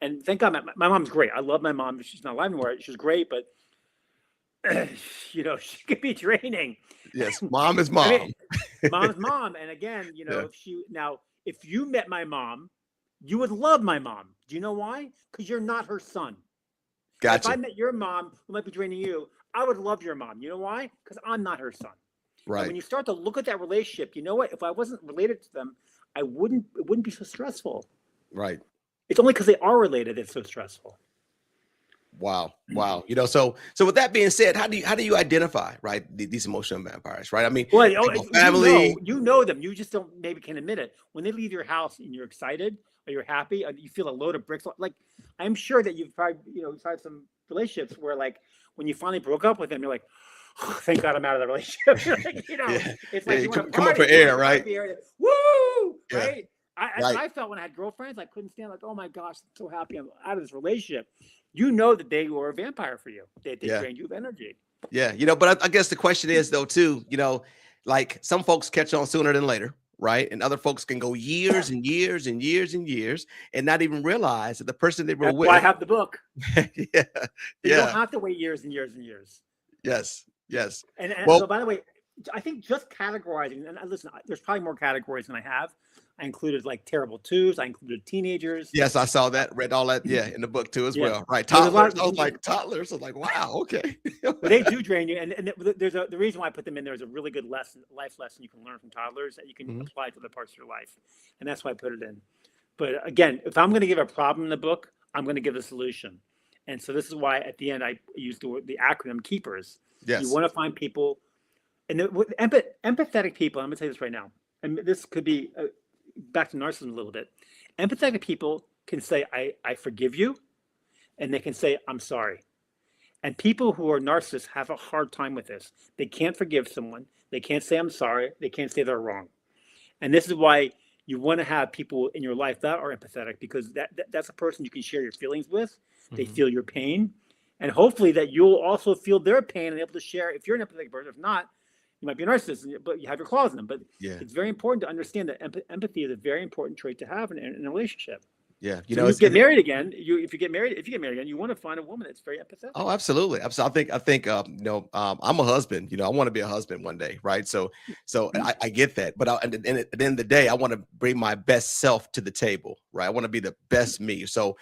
And thank God, my mom's great. I love my mom. She's not alive anymore. She's great, but she could be draining.
yes. Mom is
I mean,
mom.
mom's mom. And again,
Yeah,
if you met my mom, you would love my mom. Do you know why? Because you're not her son. If I
gotcha.
met your mom, who might be draining you, I would love your mom. You know why? Because I'm not her son. And when
Right,
you start to look at that relationship, you know what? If I wasn't related to them, it wouldn't be so stressful.
right.
It's only because they are related it's so stressful.
Wow, wow. So with that being said, how do you identify, right, these emotional vampires, right? I mean,
Well,
they go family.
you know them. You just don't maybe can admit it. When they leave your house and you're excited or you're happy, or you feel a load of bricks. Like I'm sure that you've probably had some relationships where like when you finally broke up with them, you're like, oh, thank God I'm out of the relationship.
Yeah,
It's
yeah.
like
You
you want to
come up
party,
for
you want
air,
to
right?
happy area. Woo!
Yeah,
Right? That's what
right.
I felt when I had girlfriends. I couldn't stand like, oh my gosh, I'm so happy I'm out of this relationship. You know that they were a vampire for you. They
Yeah,
drained you of energy.
yeah. But I guess the question is though too. Like some folks catch on sooner than later, right? And other folks can go years and years and years and years and not even realize that the person they were
That's why I
with.
have the book.
Yeah,
So you don't
yeah.
have to wait years and years and years.
Yes, yes.
And
Well,
so, by the way, I think just categorizing, and listen, there's probably more categories than I have. I included like terrible twos. I included teenagers.
yes, I saw that, read all that, yeah, in the book too as
Yeah,
well. Right.
there's a lot.
Toddlers. I was like, toddlers. I was like, wow, okay.
But they do drain you, and the reason why I put them in there is a really good life lesson you can learn from toddlers that you can
Mhm.
apply to other parts of your life, and that's why I put it in. But again, if I'm going to give a problem in the book, I'm going to give a solution, and so this is why at the end I use the acronym Keepers. You
Yes.
want to find people, and empathetic people. I'm going to tell you this right now, and this could be back to narcissism a little bit. Empathetic people can say, I forgive you, and they can say, I'm sorry. And people who are narcissists have a hard time with this. They can't forgive someone. They can't say, I'm sorry. They can't say they're wrong. And this is why you want to have people in your life that are empathetic because that's a person you can share your feelings with. They
Mhm.
feel your pain. And hopefully that you'll also feel their pain and able to share if you're an empathetic person. If not, you might be a narcissist, but you have your claws in them. But
Yeah.
it's very important to understand that empathy is a very important trait to have in a relationship.
Yeah.
So when you get married again, if you get married again, you want to find a woman that's very empathetic.
Oh, absolutely. Absolutely. I think, I'm a husband, I want to be a husband one day. Right. So I get that. But at the end of the day, I want to bring my best self to the table. Right. I want to be the best me. So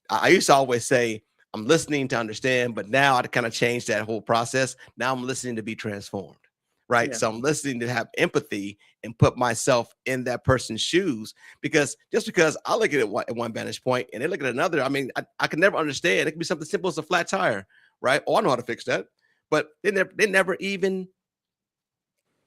I used to always say, I'm listening to understand, but now I kind of changed that whole process. Now I'm listening to be transformed. right?
Yeah.
So I'm listening to have empathy and put myself in that person's shoes, because just because I look at it at one vantage point and they look at another, I mean, I can never understand. It can be something simple as a flat tire, right? Oh, I know how to fix that, but they never even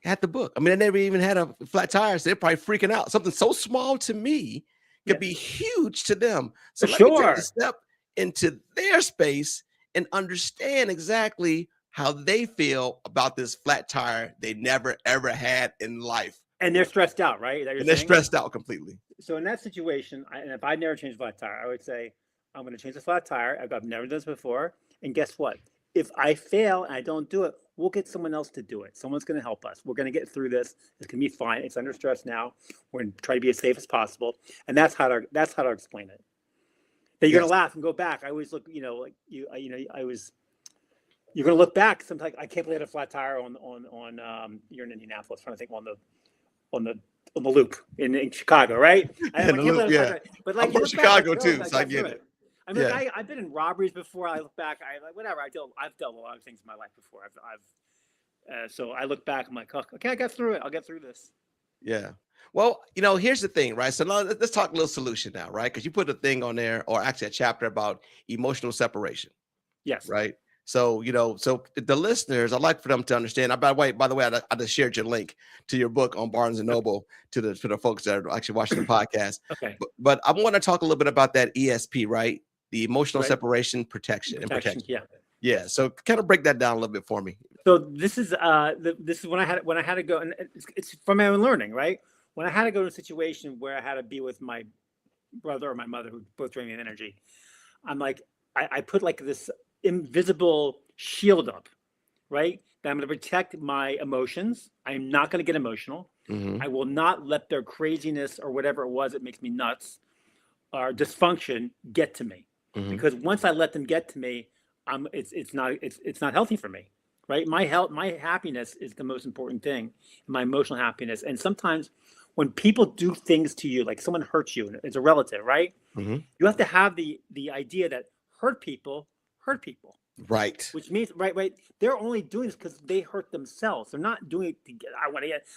had the book. I mean, they never even had a flat tire, so they're probably freaking out. Something so small to me could
Yes.
be huge to them.
For
So let me take a
sure.
step into their space and understand exactly how they feel about this flat tire they never ever had in life.
And they're stressed out, right? Is that you're
And they're
saying?
stressed out completely.
So in that situation, and if I never changed a flat tire, I would say, I'm going to change the flat tire. I've never done this before. And guess what? If I fail and I don't do it, we'll get someone else to do it. Someone's going to help us. We're going to get through this. It's going to be fine. It's under stress now. We're going to try to be as safe as possible. And that's how to explain it. That you're
Yes.
going to laugh and go back. I always look, like you're going to look back. Sometimes I can't believe I had a flat tire on you're in Indianapolis. I'm trying to think on the loop in Chicago, right?
Yeah, the loop, yeah.
But
I'm from Chicago too, so I get it.
I mean,
Yeah.
I've been in robberies before. I look back, whatever. I've dealt with a lot of things in my life before. So I look back, I'm like, oh, okay, I got through it. I'll get through this.
Yeah. Well, here's the thing, right? So now let's talk a little solution now, right? Because you put a thing on there, or actually a chapter about emotional separation,
Yes.
right? So, so the listeners, I'd like for them to understand. By the way, I just shared your link to your book on Barnes and Noble to the folks that are actually watching the podcast.
Okay.
But I want to talk a little bit about that ESP, right? The emotional
Right.
separation, protection.
Yeah.
Yeah. So kind of break that down a little bit for me.
So this is when I had to go, and it's from my own learning, right? When I had to go to a situation where I had to be with my brother or my mother, who both drained me of energy, I'm like, I put like this invisible shield up, right? That I'm going to protect my emotions. I'm not going to get emotional.
Mhm.
I will not let their craziness or whatever it was that makes me nuts or dysfunction get to me.
Mhm.
Because once I let them get to me, it's not healthy for me, right? My happiness is the most important thing, my emotional happiness. And sometimes when people do things to you, like someone hurts you, and it's a relative, right?
Mhm.
You have to have the idea that hurt people,
Right.
which means right. They're only doing this because they hurt themselves. They're not doing it to get. I want to get.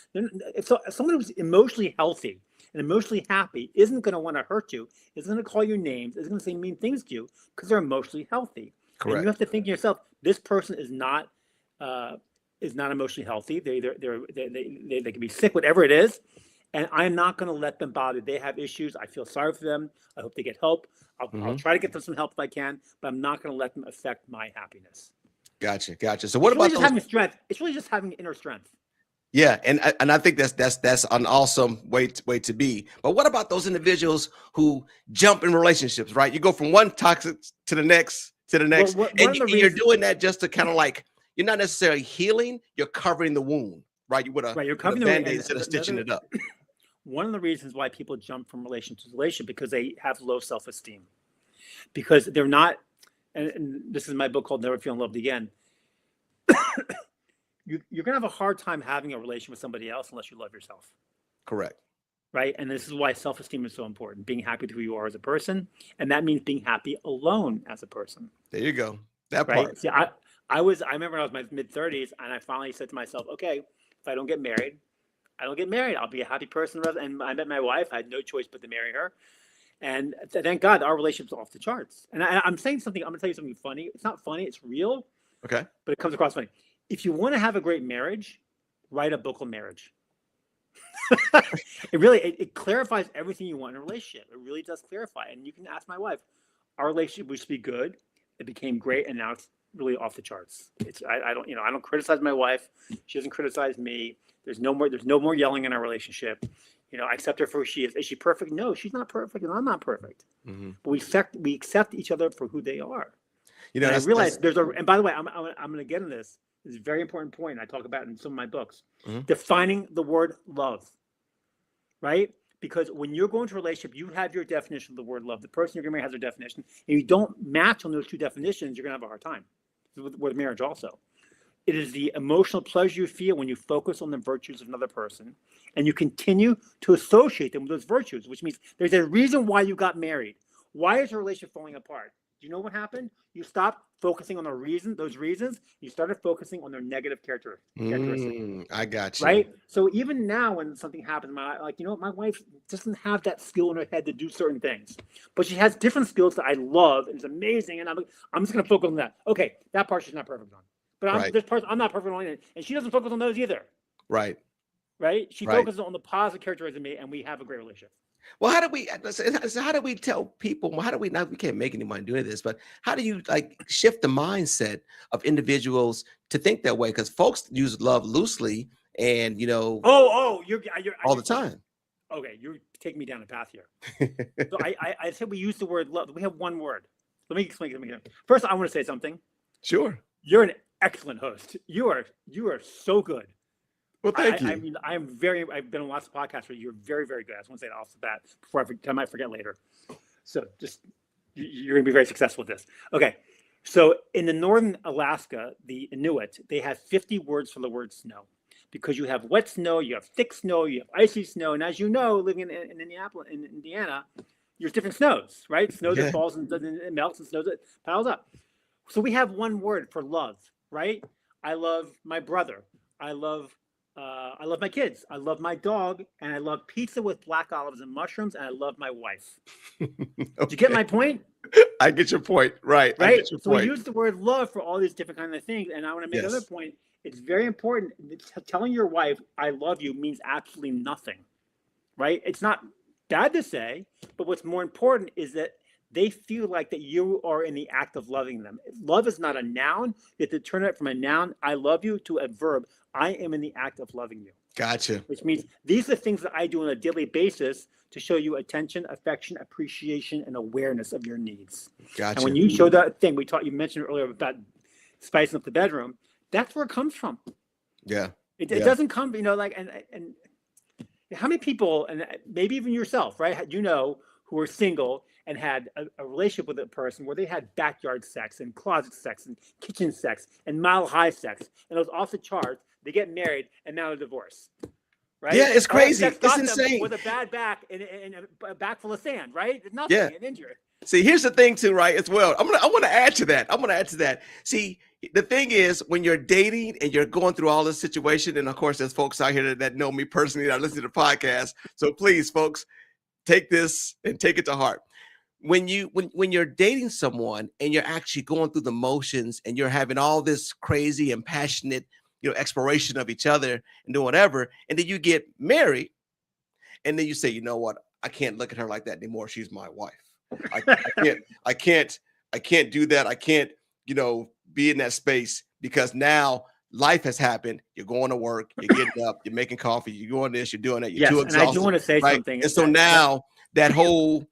If someone who's emotionally healthy and emotionally happy isn't going to want to hurt you, isn't going to call you names, isn't going to say mean things to you because they're emotionally healthy.
Correct.
And you have to think to yourself, this person is not emotionally healthy. They can be sick, whatever it is. And I'm not going to let them bother. They have issues. I feel sorry for them. I hope they get help. I'll try to get them some help if I can, but I'm not going to let them affect my happiness.
Gotcha. So what about
just having strength? It's really just having inner strength.
Yeah, and I think that's an awesome way to be. But what about those individuals who jump in relationships, right? You go from one toxic to the next, and you're doing that just to kind of like, you're not necessarily healing, you're covering the wound, right? You're covering the Band-Aid instead of stitching it up.
One of the reasons why people jump from relationship to relationship because they have low self-esteem, because they're not. And this is my book called Never Feeling Loved Again. You're gonna have a hard time having a relationship with somebody else unless you love yourself.
Correct.
Right, and this is why self-esteem is so important. Being happy with who you are as a person, and that means being happy alone as a person.
There you go. That
right?
part.
See, I remember when I was in my mid-30s, and I finally said to myself, okay, if I don't get married, I don't get married. I'll be a happy person. And I met my wife. I had no choice but to marry her. And thank God our relationship's off the charts. And I'm saying something, I'm going to tell you something funny. It's not funny, it's real.
Okay.
But it comes across funny. If you want to have a great marriage, write a book on marriage. It clarifies everything you want in a relationship. It really does clarify. And you can ask my wife, our relationship used to be good. It became great. And now it's really off the charts. I don't criticize my wife. She doesn't criticize me. There's no more yelling in our relationship. I accept her for who she is. Is she perfect? No, she's not perfect, and I'm not perfect. Mm-hmm. But we accept each other for who they are. And I realize and by the way, I'm going to get in this. This is a very important point. I talk about it in some of my books. Mm-hmm. Defining the word love, right? Because when you're going to a relationship, you have your definition of the word love. The person you're going to marry has their definition. And you don't match on those two definitions, you're going to have a hard time. With marriage also. It is the emotional pleasure you feel when you focus on the virtues of another person and you continue to associate them with those virtues, which means there's a reason why you got married. Why is your relationship falling apart? Do you know what happened? You stopped focusing on those reasons. You started focusing on their negative characteristics.
I got you.
Right. So even now, when something happens, like, my wife doesn't have that skill in her head to do certain things, but she has different skills that I love, and it's amazing. And I'm just going to focus on that. Okay, that part she's not perfect on, but there's parts I'm not perfect on, and she doesn't focus on those either.
Right.
Right. She focuses on the positive characteristics of me, and we have a great relationship.
Well, how do we tell people? How do we not? We can't make any money doing this, but how do you like shift the mindset of individuals to think that way? Because folks use love loosely, and
You're
all the time.
Okay, you're taking me down a path here. So I said we use the word love. We have one word. Let me explain something. First, I want to say something.
Sure.
You're an excellent host. You are so good.
Well, thank you.
I mean, I've been on lots of podcasts where you're very, very good. I just want to say that off the bat before I might forget later. So just, you're going to be very successful with this. Okay. So in the northern Alaska, the Inuit, they have 50 words for the word snow, because you have wet snow, you have thick snow, you have icy snow. And as you know, living in Indianapolis, in Indiana, there's different snows, right? Snow that falls and melts, and snow that piles up. So we have one word for love, right? I love my brother. I love my kids. I love my dog, and I love pizza with black olives and mushrooms, and I love my wife.
Okay.
Did you get my point?
I get your point. Right.
Right.
I get your point.
We use the word love for all these different kinds of things. And I want to make another point. It's very important. Telling your wife, I love you, means absolutely nothing. Right. It's not bad to say, but what's more important is that they feel like that you are in the act of loving them. Love is not a noun. You have to turn it from a noun, I love you, to a verb, I am in the act of loving you.
Gotcha.
Which means these are things that I do on a daily basis to show you attention, affection, appreciation, and awareness of your needs.
Gotcha.
And when you show that thing you mentioned earlier about spicing up the bedroom, that's where it comes from.
Yeah.
It doesn't come, and how many people, and maybe even yourself, right? Who are single and had a relationship with a person where they had backyard sex and closet sex and kitchen sex and mile high sex, and it was off the charts. They get married and now they're divorced, right?
Yeah, it's crazy. It's insane.
With a bad back and a back full of sand, right? There's nothing, an injury.
See, here's the thing too, right? As well, I want to add to that. See, the thing is, when you're dating and you're going through all this situation, and of course, there's folks out here that know me personally that listen to the podcast. So please, folks, take this and take it to heart. When you're dating someone and you're actually going through the motions and you're having all this crazy and passionate, exploration of each other and doing whatever, and then you get married, and then you say, you know what, I can't look at her like that anymore. She's my wife. I can't do that. I can't, be in that space, because now life has happened. You're going to work, you're getting up, you're making coffee, you're doing this, you're doing that. You're too exhausted.
And I do want to say something.
And so now that whole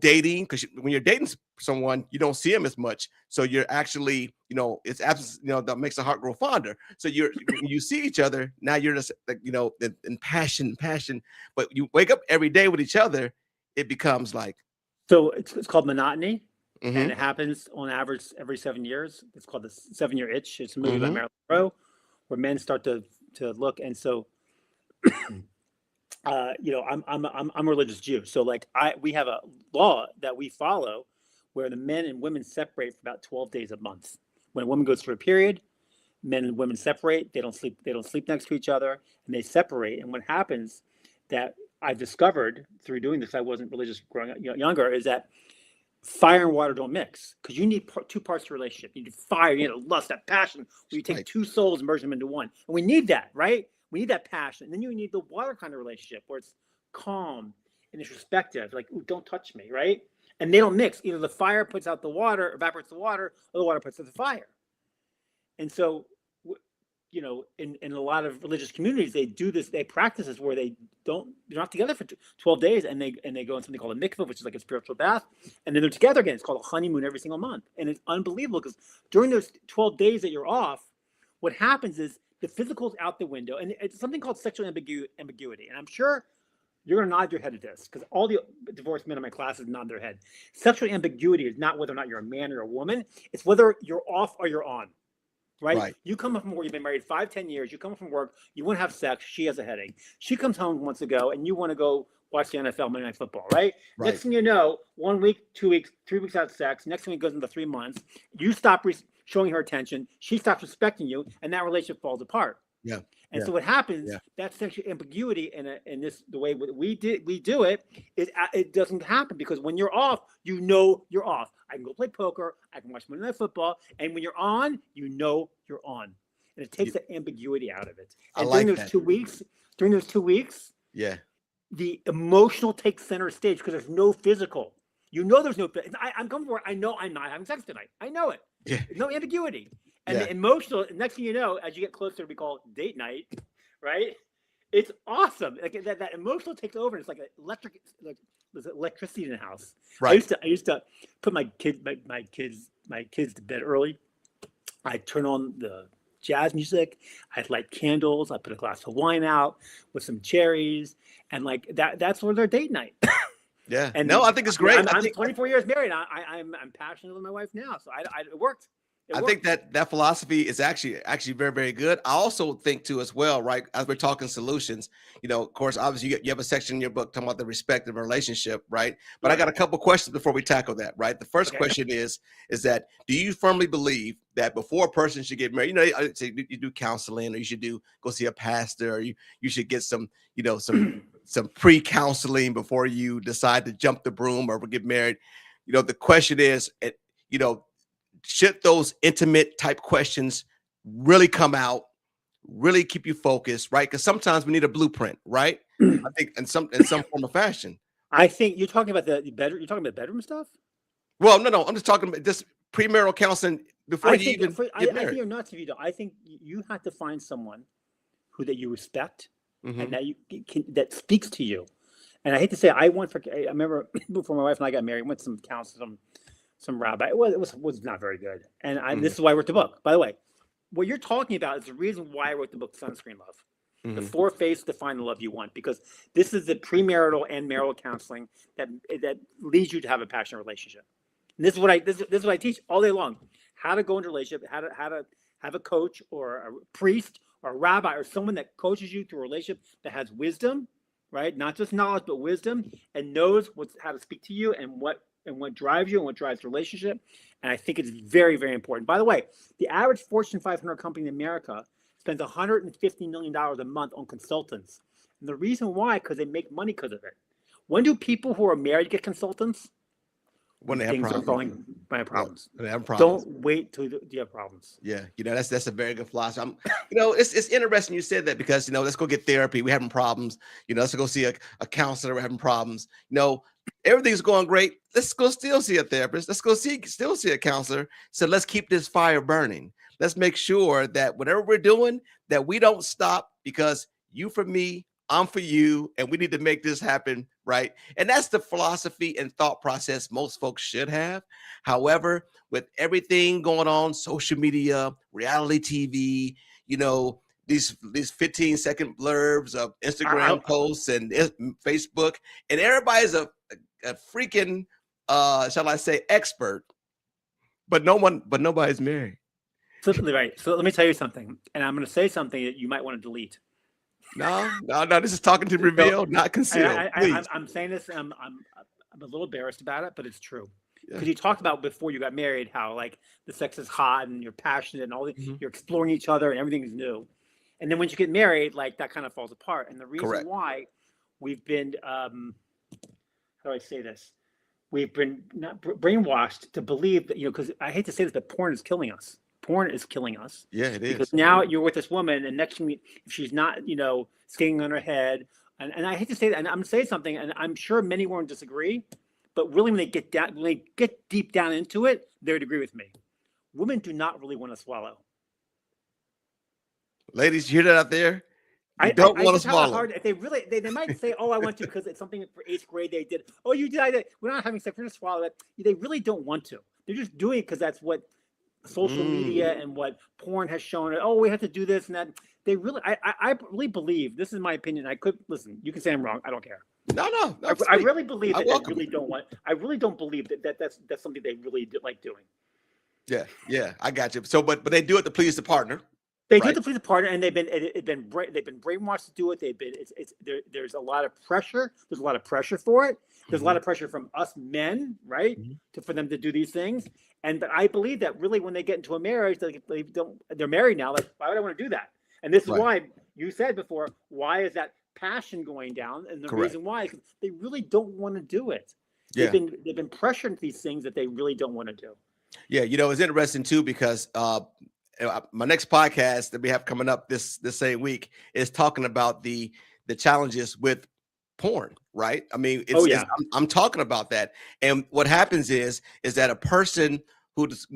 dating, because when you're dating someone, you don't see them as much. So you're actually, it's absence, that makes the heart grow fonder. So you see each other. Now you're just like, in passion, but you wake up every day with each other. It becomes like.
So it's called monotony.
Mm-hmm.
And it happens on average every 7 years. It's called the 7-year itch. It's a movie by Marilyn Monroe, where men start to look. And so, I'm a religious Jew. So we have a law that we follow where the men and women separate for about 12 days a month. When a woman goes through a period, men and women separate. They don't sleep next to each other, and they separate. And what happens that I've discovered through doing this, I wasn't religious growing up younger, is that fire and water don't mix, because you need two parts of a relationship. You need fire, you need lust, that passion, where you take two souls and merge them into one. And we need that, right? We need that passion. And then you need the water kind of relationship where it's calm and it's respective, like, ooh, don't touch me, right? And they don't mix. Either the fire puts out the water, evaporates the water, or the water puts out the fire. And so, in a lot of religious communities, they do this, they practice this where they're not together for 12 days, and they go on something called a mikveh, which is like a spiritual bath, and then they're together again. It's called a honeymoon every single month. And it's unbelievable, because during those 12 days that you're off, what happens is the physical's out the window, and it's something called sexual ambiguity. And I'm sure you're going to nod your head at this, because all the divorced men in my classes nod their head. Sexual ambiguity is not whether or not you're a man or a woman. It's whether you're off or you're on. right?
Right.
You come up from work, you've been married 5, 10 years, you come from work, you want to have sex, she has a headache. She comes home wants to go, and you want to go watch the NFL Monday Night Football, right?
Right.
Next thing you know, 1 week, 2 weeks, 3 weeks out of sex, next thing it goes into 3 months, you stop showing her attention, she stops respecting you, and that relationship falls apart.
Yeah.
And
Yeah.
so what happens,
Yeah.
that sexual ambiguity in this, the way we do it, it doesn't happen, because when you're off, you know you're off. I can go play poker, I can watch Monday Night Football, and when you're on, you know you're on. And it takes the ambiguity out of it.
I
And
like
during those
that.
2 weeks,
Yeah.
the emotional takes center stage, because there's no physical. You know there's no. I'm coming for it. I know I'm not having sex tonight. I know it.
Yeah.
No ambiguity. And
Yeah.
the emotional, next thing you know, as you get closer, we call it date night, right? It's awesome. Like that emotional takes over. It's like electric, like there's electricity in the house.
Right.
I used to put my kids to bed early. I'd turn on the jazz music. I'd light candles. I'd put a glass of wine out with some cherries, and like that's sort of their date night.
Yeah.
And
no, I think it's great.
I'm 24 years married. I'm passionate with my wife now, so it worked.
I think that philosophy is actually very, very good. I also think too as well, right? As we're talking solutions, of course, obviously you have a section in your book talking about the respect of a relationship, right? But I got a couple questions before we tackle that, right? The first question is that do you firmly believe that before a person should get married, I'd say you do counseling, or you should go see a pastor, or you should get some pre-counseling before you decide to jump the broom or get married. The question is, should those intimate type questions really come out, really keep you focused, right? Because sometimes we need a blueprint, right? I think in some form of fashion.
I think you're talking about the bedroom. You're talking about bedroom stuff.
Well, no. I'm just talking about just premarital counseling before you even get married.
I think you're nuts if you don't. I think you have to find someone that you respect and that that speaks to you. And I hate to say, I remember before my wife and I got married, we went to some counseling, some rabbi. It was not very good. And this is why I wrote the book. By the way, what you're talking about is the reason why I wrote the book, Sunscreen Love. The 4 phases to find the love you want, because this is the premarital and marital counseling that leads you to have a passionate relationship. And this is what I teach all day long: how to go into a relationship, how to have a coach or a priest or a rabbi or someone that coaches you through a relationship that has wisdom, right? Not just knowledge, but wisdom, and knows how to speak to you and what drives you and what drives the relationship. And I think it's very, very important. By the way, the average Fortune 500 company in America spends $150 million a month on consultants. And the reason why, because they make money because of it. When do people who are married get consultants?
When they have
Things
problems.
are falling by problems.
When they have problems.
Don't wait till you have problems.
Yeah, that's a very good philosophy. It's interesting you said that, because let's go get therapy. We're having problems. Let's go see a counselor. We're having problems. Everything's going great. Let's go still see a therapist. Let's go still see a counselor. So let's keep this fire burning. Let's make sure that whatever we're doing, that we don't stop, because you for me, I'm for you, and we need to make this happen, right? And that's the philosophy and thought process most folks should have. However, with everything going on, social media, reality TV, these 15-second blurbs of Instagram posts and Facebook, and everybody's a freaking shall I say expert, but nobody's married.
Absolutely right. So let me tell you something, and I'm going to say something that you might want to delete.
No. This is talking to reveal, not conceal.
I'm saying this. I'm a little embarrassed about it, but it's true. Because you talked about before you got married how like the sex is hot and you're passionate and all you're exploring each other and everything is new, and then when you get married, like that kind of falls apart. And the reason why we've been how do I say this? We've been not brainwashed to believe that because I hate to say this, but porn is killing us. Porn is killing us.
Yeah, it is. Because
now you're with this woman, and next thing, if she's not, skating on her head, and I hate to say that, and I'm saying something, and I'm sure many won't disagree, but really when they get deep down into it, they would agree with me. Women do not really want to swallow.
Ladies, you hear that out there? You don't want to swallow.
They might say, "Oh, I want to," because it's something for 8th grade they did. Oh, you did. I did. We're not having sex. We're going to swallow it. They really don't want to. They're just doing it because that's what social media and what porn has shown. Oh, we have to do this and that. They really, I really believe, this is my opinion. I could listen. You can say I'm wrong. I don't care.
No.
I really believe that they really don't want. I really don't believe that's something they really like doing.
Yeah, I got you. So, but they do it to please the partner,
They do
right?
it to please the partner, and they've been brainwashed to do it. There's a lot of pressure. There's a lot of pressure for it. There's a lot
Mhm,
of pressure from us men, right,
mhm.
for them to do these things. And but I believe that really when they get into a marriage, they're married now. Like, why would I want to do that? And this is
Right.
why you said before, why is that passion going down? And the
Correct.
reason why is 'cause they really don't want to do it.
Yeah.
They've been pressured into these things that they really don't want to do.
Yeah. It's interesting too because my next podcast that we have coming up this same week is talking about the challenges with porn, right? I mean,
Oh
it's
yeah,
I'm talking about that, and what happens is that a person who just,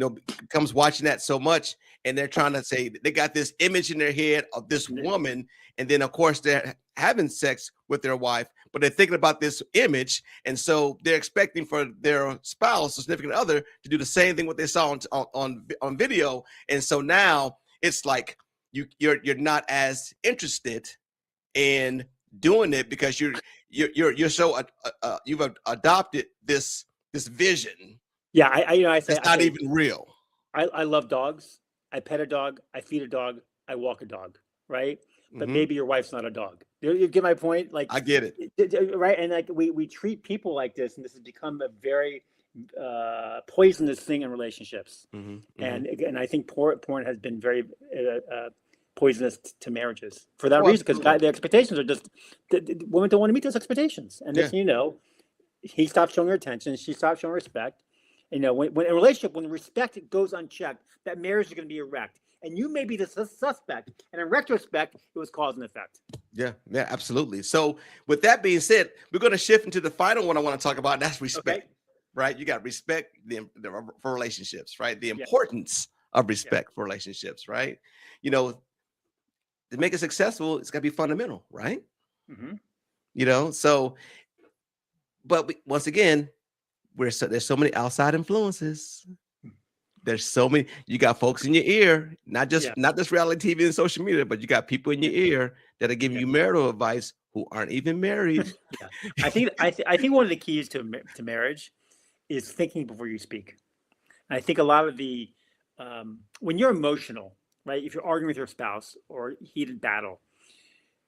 comes watching that so much, and they're trying to say they got this image in their head of this woman, and then of course they're having sex with their wife, but they're thinking about this image, and so they're expecting for their spouse or significant other to do the same thing what they saw on video, and so now it's like you're not as interested in doing it because you're so you've adopted this vision
yeah.
that's not even real.
I love dogs. I pet a dog. I feed a dog. I walk a dog. Right. But
Hmm.
maybe your wife's not a dog. You get my point? Like,
I get it.
right. And like we treat people like this, and this has become a very poisonous thing in relationships.
Hmm. Hmm.
And I think porn has been very poisonous to marriages for that
Oh,
reason, because
absolutely.
the expectations are just women don't want to meet those expectations. And
Yeah.
this, he stops showing her attention. She stops showing respect. When in a relationship, when respect goes unchecked, that marriage is going to be wrecked. And you may be the suspect. And in retrospect, it was cause and effect.
Yeah. Yeah. Absolutely. So, with that being said, we're going to shift into the final one I want to talk about, and that's
Okay.
respect. Right? You got respect for relationships, right? The
Yeah.
importance of
Yeah.
respect for relationships, right? You know, to make it successful, it's got to be fundamental, right?
Hmm.
So, but once again, there's so many outside influences. There's so many. You got folks in your ear, not just
Yeah.
not just reality TV and social media, but you got people in your ear that are giving
Yeah.
you marital advice who aren't even married.
Yeah. I think one of the keys to marriage is thinking before you speak. And I think a lot of the when you're emotional, right? If you're arguing with your spouse or heated battle,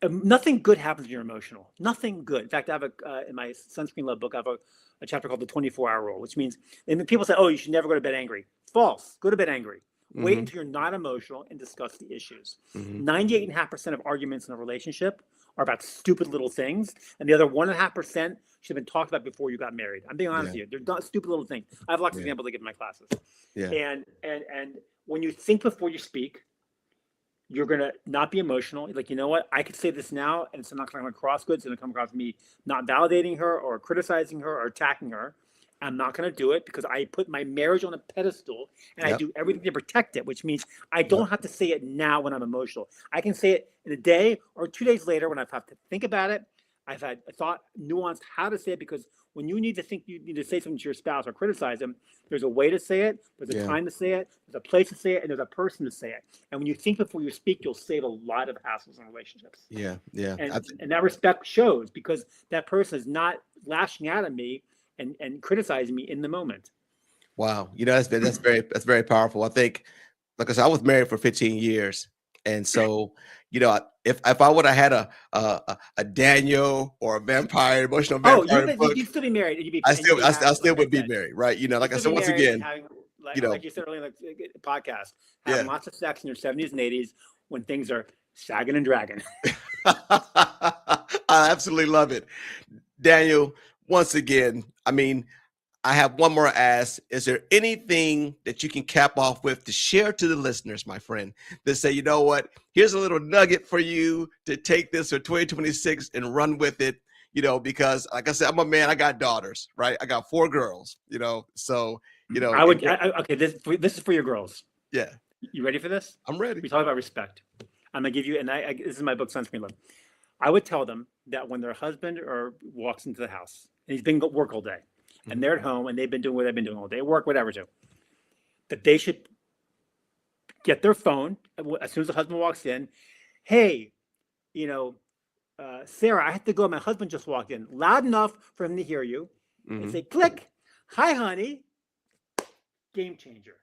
nothing good happens when you're emotional. Nothing good. In fact, I have in my Sunscreen Love book, I have a chapter called the 24-hour rule, which means, and people say, oh, you should never go to bed angry. False. Go to bed angry. Wait
Hmm.
until you're not emotional and discuss the issues.
Hmm.
98.5% of arguments in a relationship are about stupid little things, and the other 1.5% should have been talked about before you got married. I'm being honest
Yeah.
with you. They're not stupid little things. I have lots of
Yeah.
examples I give in my classes.
Yeah.
And when you think before you speak, you're gonna not be emotional. Like, you know what? I could say this now, and it's not gonna come across good. It's gonna come across me not validating her or criticizing her or attacking her. I'm not gonna do it because I put my marriage on a pedestal and I
Yep.
do everything to protect it, which means I
Yep.
don't have to say it now when I'm emotional. I can say it in a day or 2 days later when I've had to think about it. I've had a thought, nuanced how to say it, because when you need to think, you need to say something to your spouse or criticize them, there's a way to say it, there's a
Yeah.
time to say it, there's a place to say it, and there's a person to say it. And when you think before you speak, you'll save a lot of hassles in relationships.
Yeah. Yeah.
And that respect shows because that person is not lashing out at me and criticizing me in the moment.
Wow. That's very powerful. I think, like I said, I was married for 15 years, and so if I would have had a Daniel or a emotional
Oh,
vampire book,
you'd still be married, and
I
you'd
still
be
I,
happy.
I still
Like I
would be
said,
married, right?
you'd
Like I
still
said,
be
once
married and
again,
having,
you
like
know,
you said earlier in the podcast, having
yeah.
lots of sex in your 70s and 80s when things are sagging and dragging.
I absolutely love it. Daniel, once again, I mean, I have one more ask. Is there anything that you can cap off with to share to the listeners, my friend, that say, you know what, here's a little nugget for you to take this for 2026 and run with it, because like I said, I'm a man, I got daughters, right? I got 4 girls, so,
Okay, this is for your girls.
yeah,
You ready for this?
I'm ready.
We talk about respect. I'm gonna give you, and this is my book, Sunscreen Love. I would tell them that when their husband or walks into the house and he's been at work all day, and they're at home and they've been doing what they've been doing all day, work, whatever, too, that they should get their phone as soon as the husband walks in. Hey, you know, Sarah, I have to go. My husband just walked in, loud enough for him to hear you, and
Hmm.
say, "Click, hi, honey." Game changer.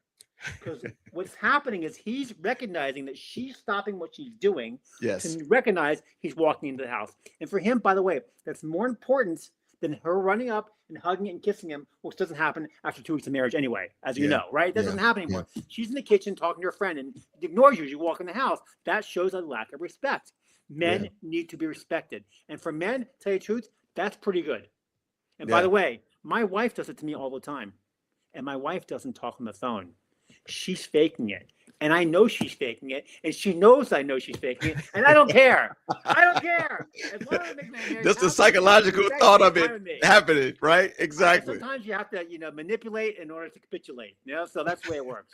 because what's happening is he's recognizing that she's stopping what she's doing
Yes.
to recognize he's walking into the house. And for him, by the way, that's more important than her running up and hugging and kissing him, which doesn't happen after 2 weeks of marriage anyway, as you know, right? That doesn't happen anymore. She's in the kitchen talking to her friend and ignores you as you walk in the house. That shows a lack of respect. Men need to be respected. And for men, to tell you the truth, that's pretty good. And by the way, my wife does it to me all the time. And my wife doesn't talk on the phone. She's faking it. And I know she's faking it. And she knows I know she's faking it. And I don't care. I don't care. As long as it makes my marriage
Just the
happy,
psychological
it's
thought of
actually
it
fine with me.
happening, right? Exactly.
Sometimes you have to, manipulate in order to capitulate. So that's the way it works.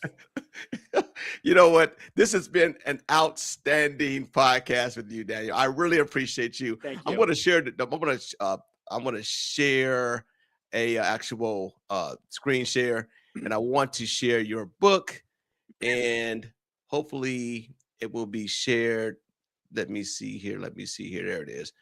You know what? This has been an outstanding podcast with you, Daniel. I really appreciate you.
Thank you.
I'm going to share. I'm going to share a actual screen share, and I want to share your book, and hopefully it will be shared. Let me see here. There it is.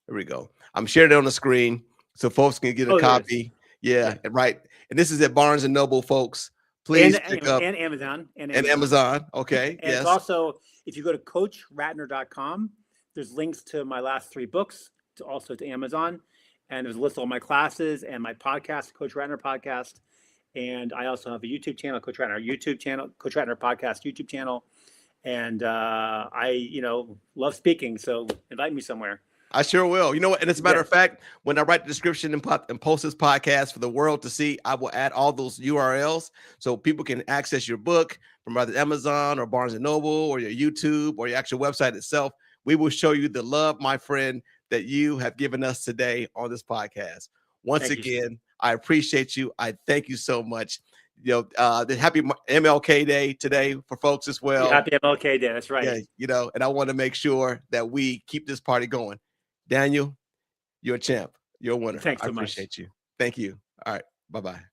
There we go. I'm sharing it on the screen so folks can get a copy. Yeah, right. And this is at Barnes and Noble, folks. Please pick up.
And Amazon.
And Amazon. Okay.
And it's also, if you go to CoachRatner.com, there's links to my last 3 books, also to Amazon. And there's a list of all my classes and my podcast, Coach Ratner Podcast. And I also have a YouTube channel, Coach Ratner YouTube channel, Coach Ratner Podcast YouTube channel. And I, love speaking. So invite me somewhere.
I sure will. You know what? And as a matter of fact, when I write the description and post this podcast for the world to see, I will add all those URLs so people can access your book from either Amazon or Barnes and Noble or your YouTube or your actual website itself. We will show you the love, my friend, that you have given us today on this podcast. Once again, I appreciate you. I thank you so much. The happy MLK Day today for folks as well.
Yeah, happy MLK Day. That's right.
Yeah, and I want to make sure that we keep this party going. Daniel, you're a champ. You're a winner.
Thanks so much.
I appreciate you. Thank you. All right. Bye-bye.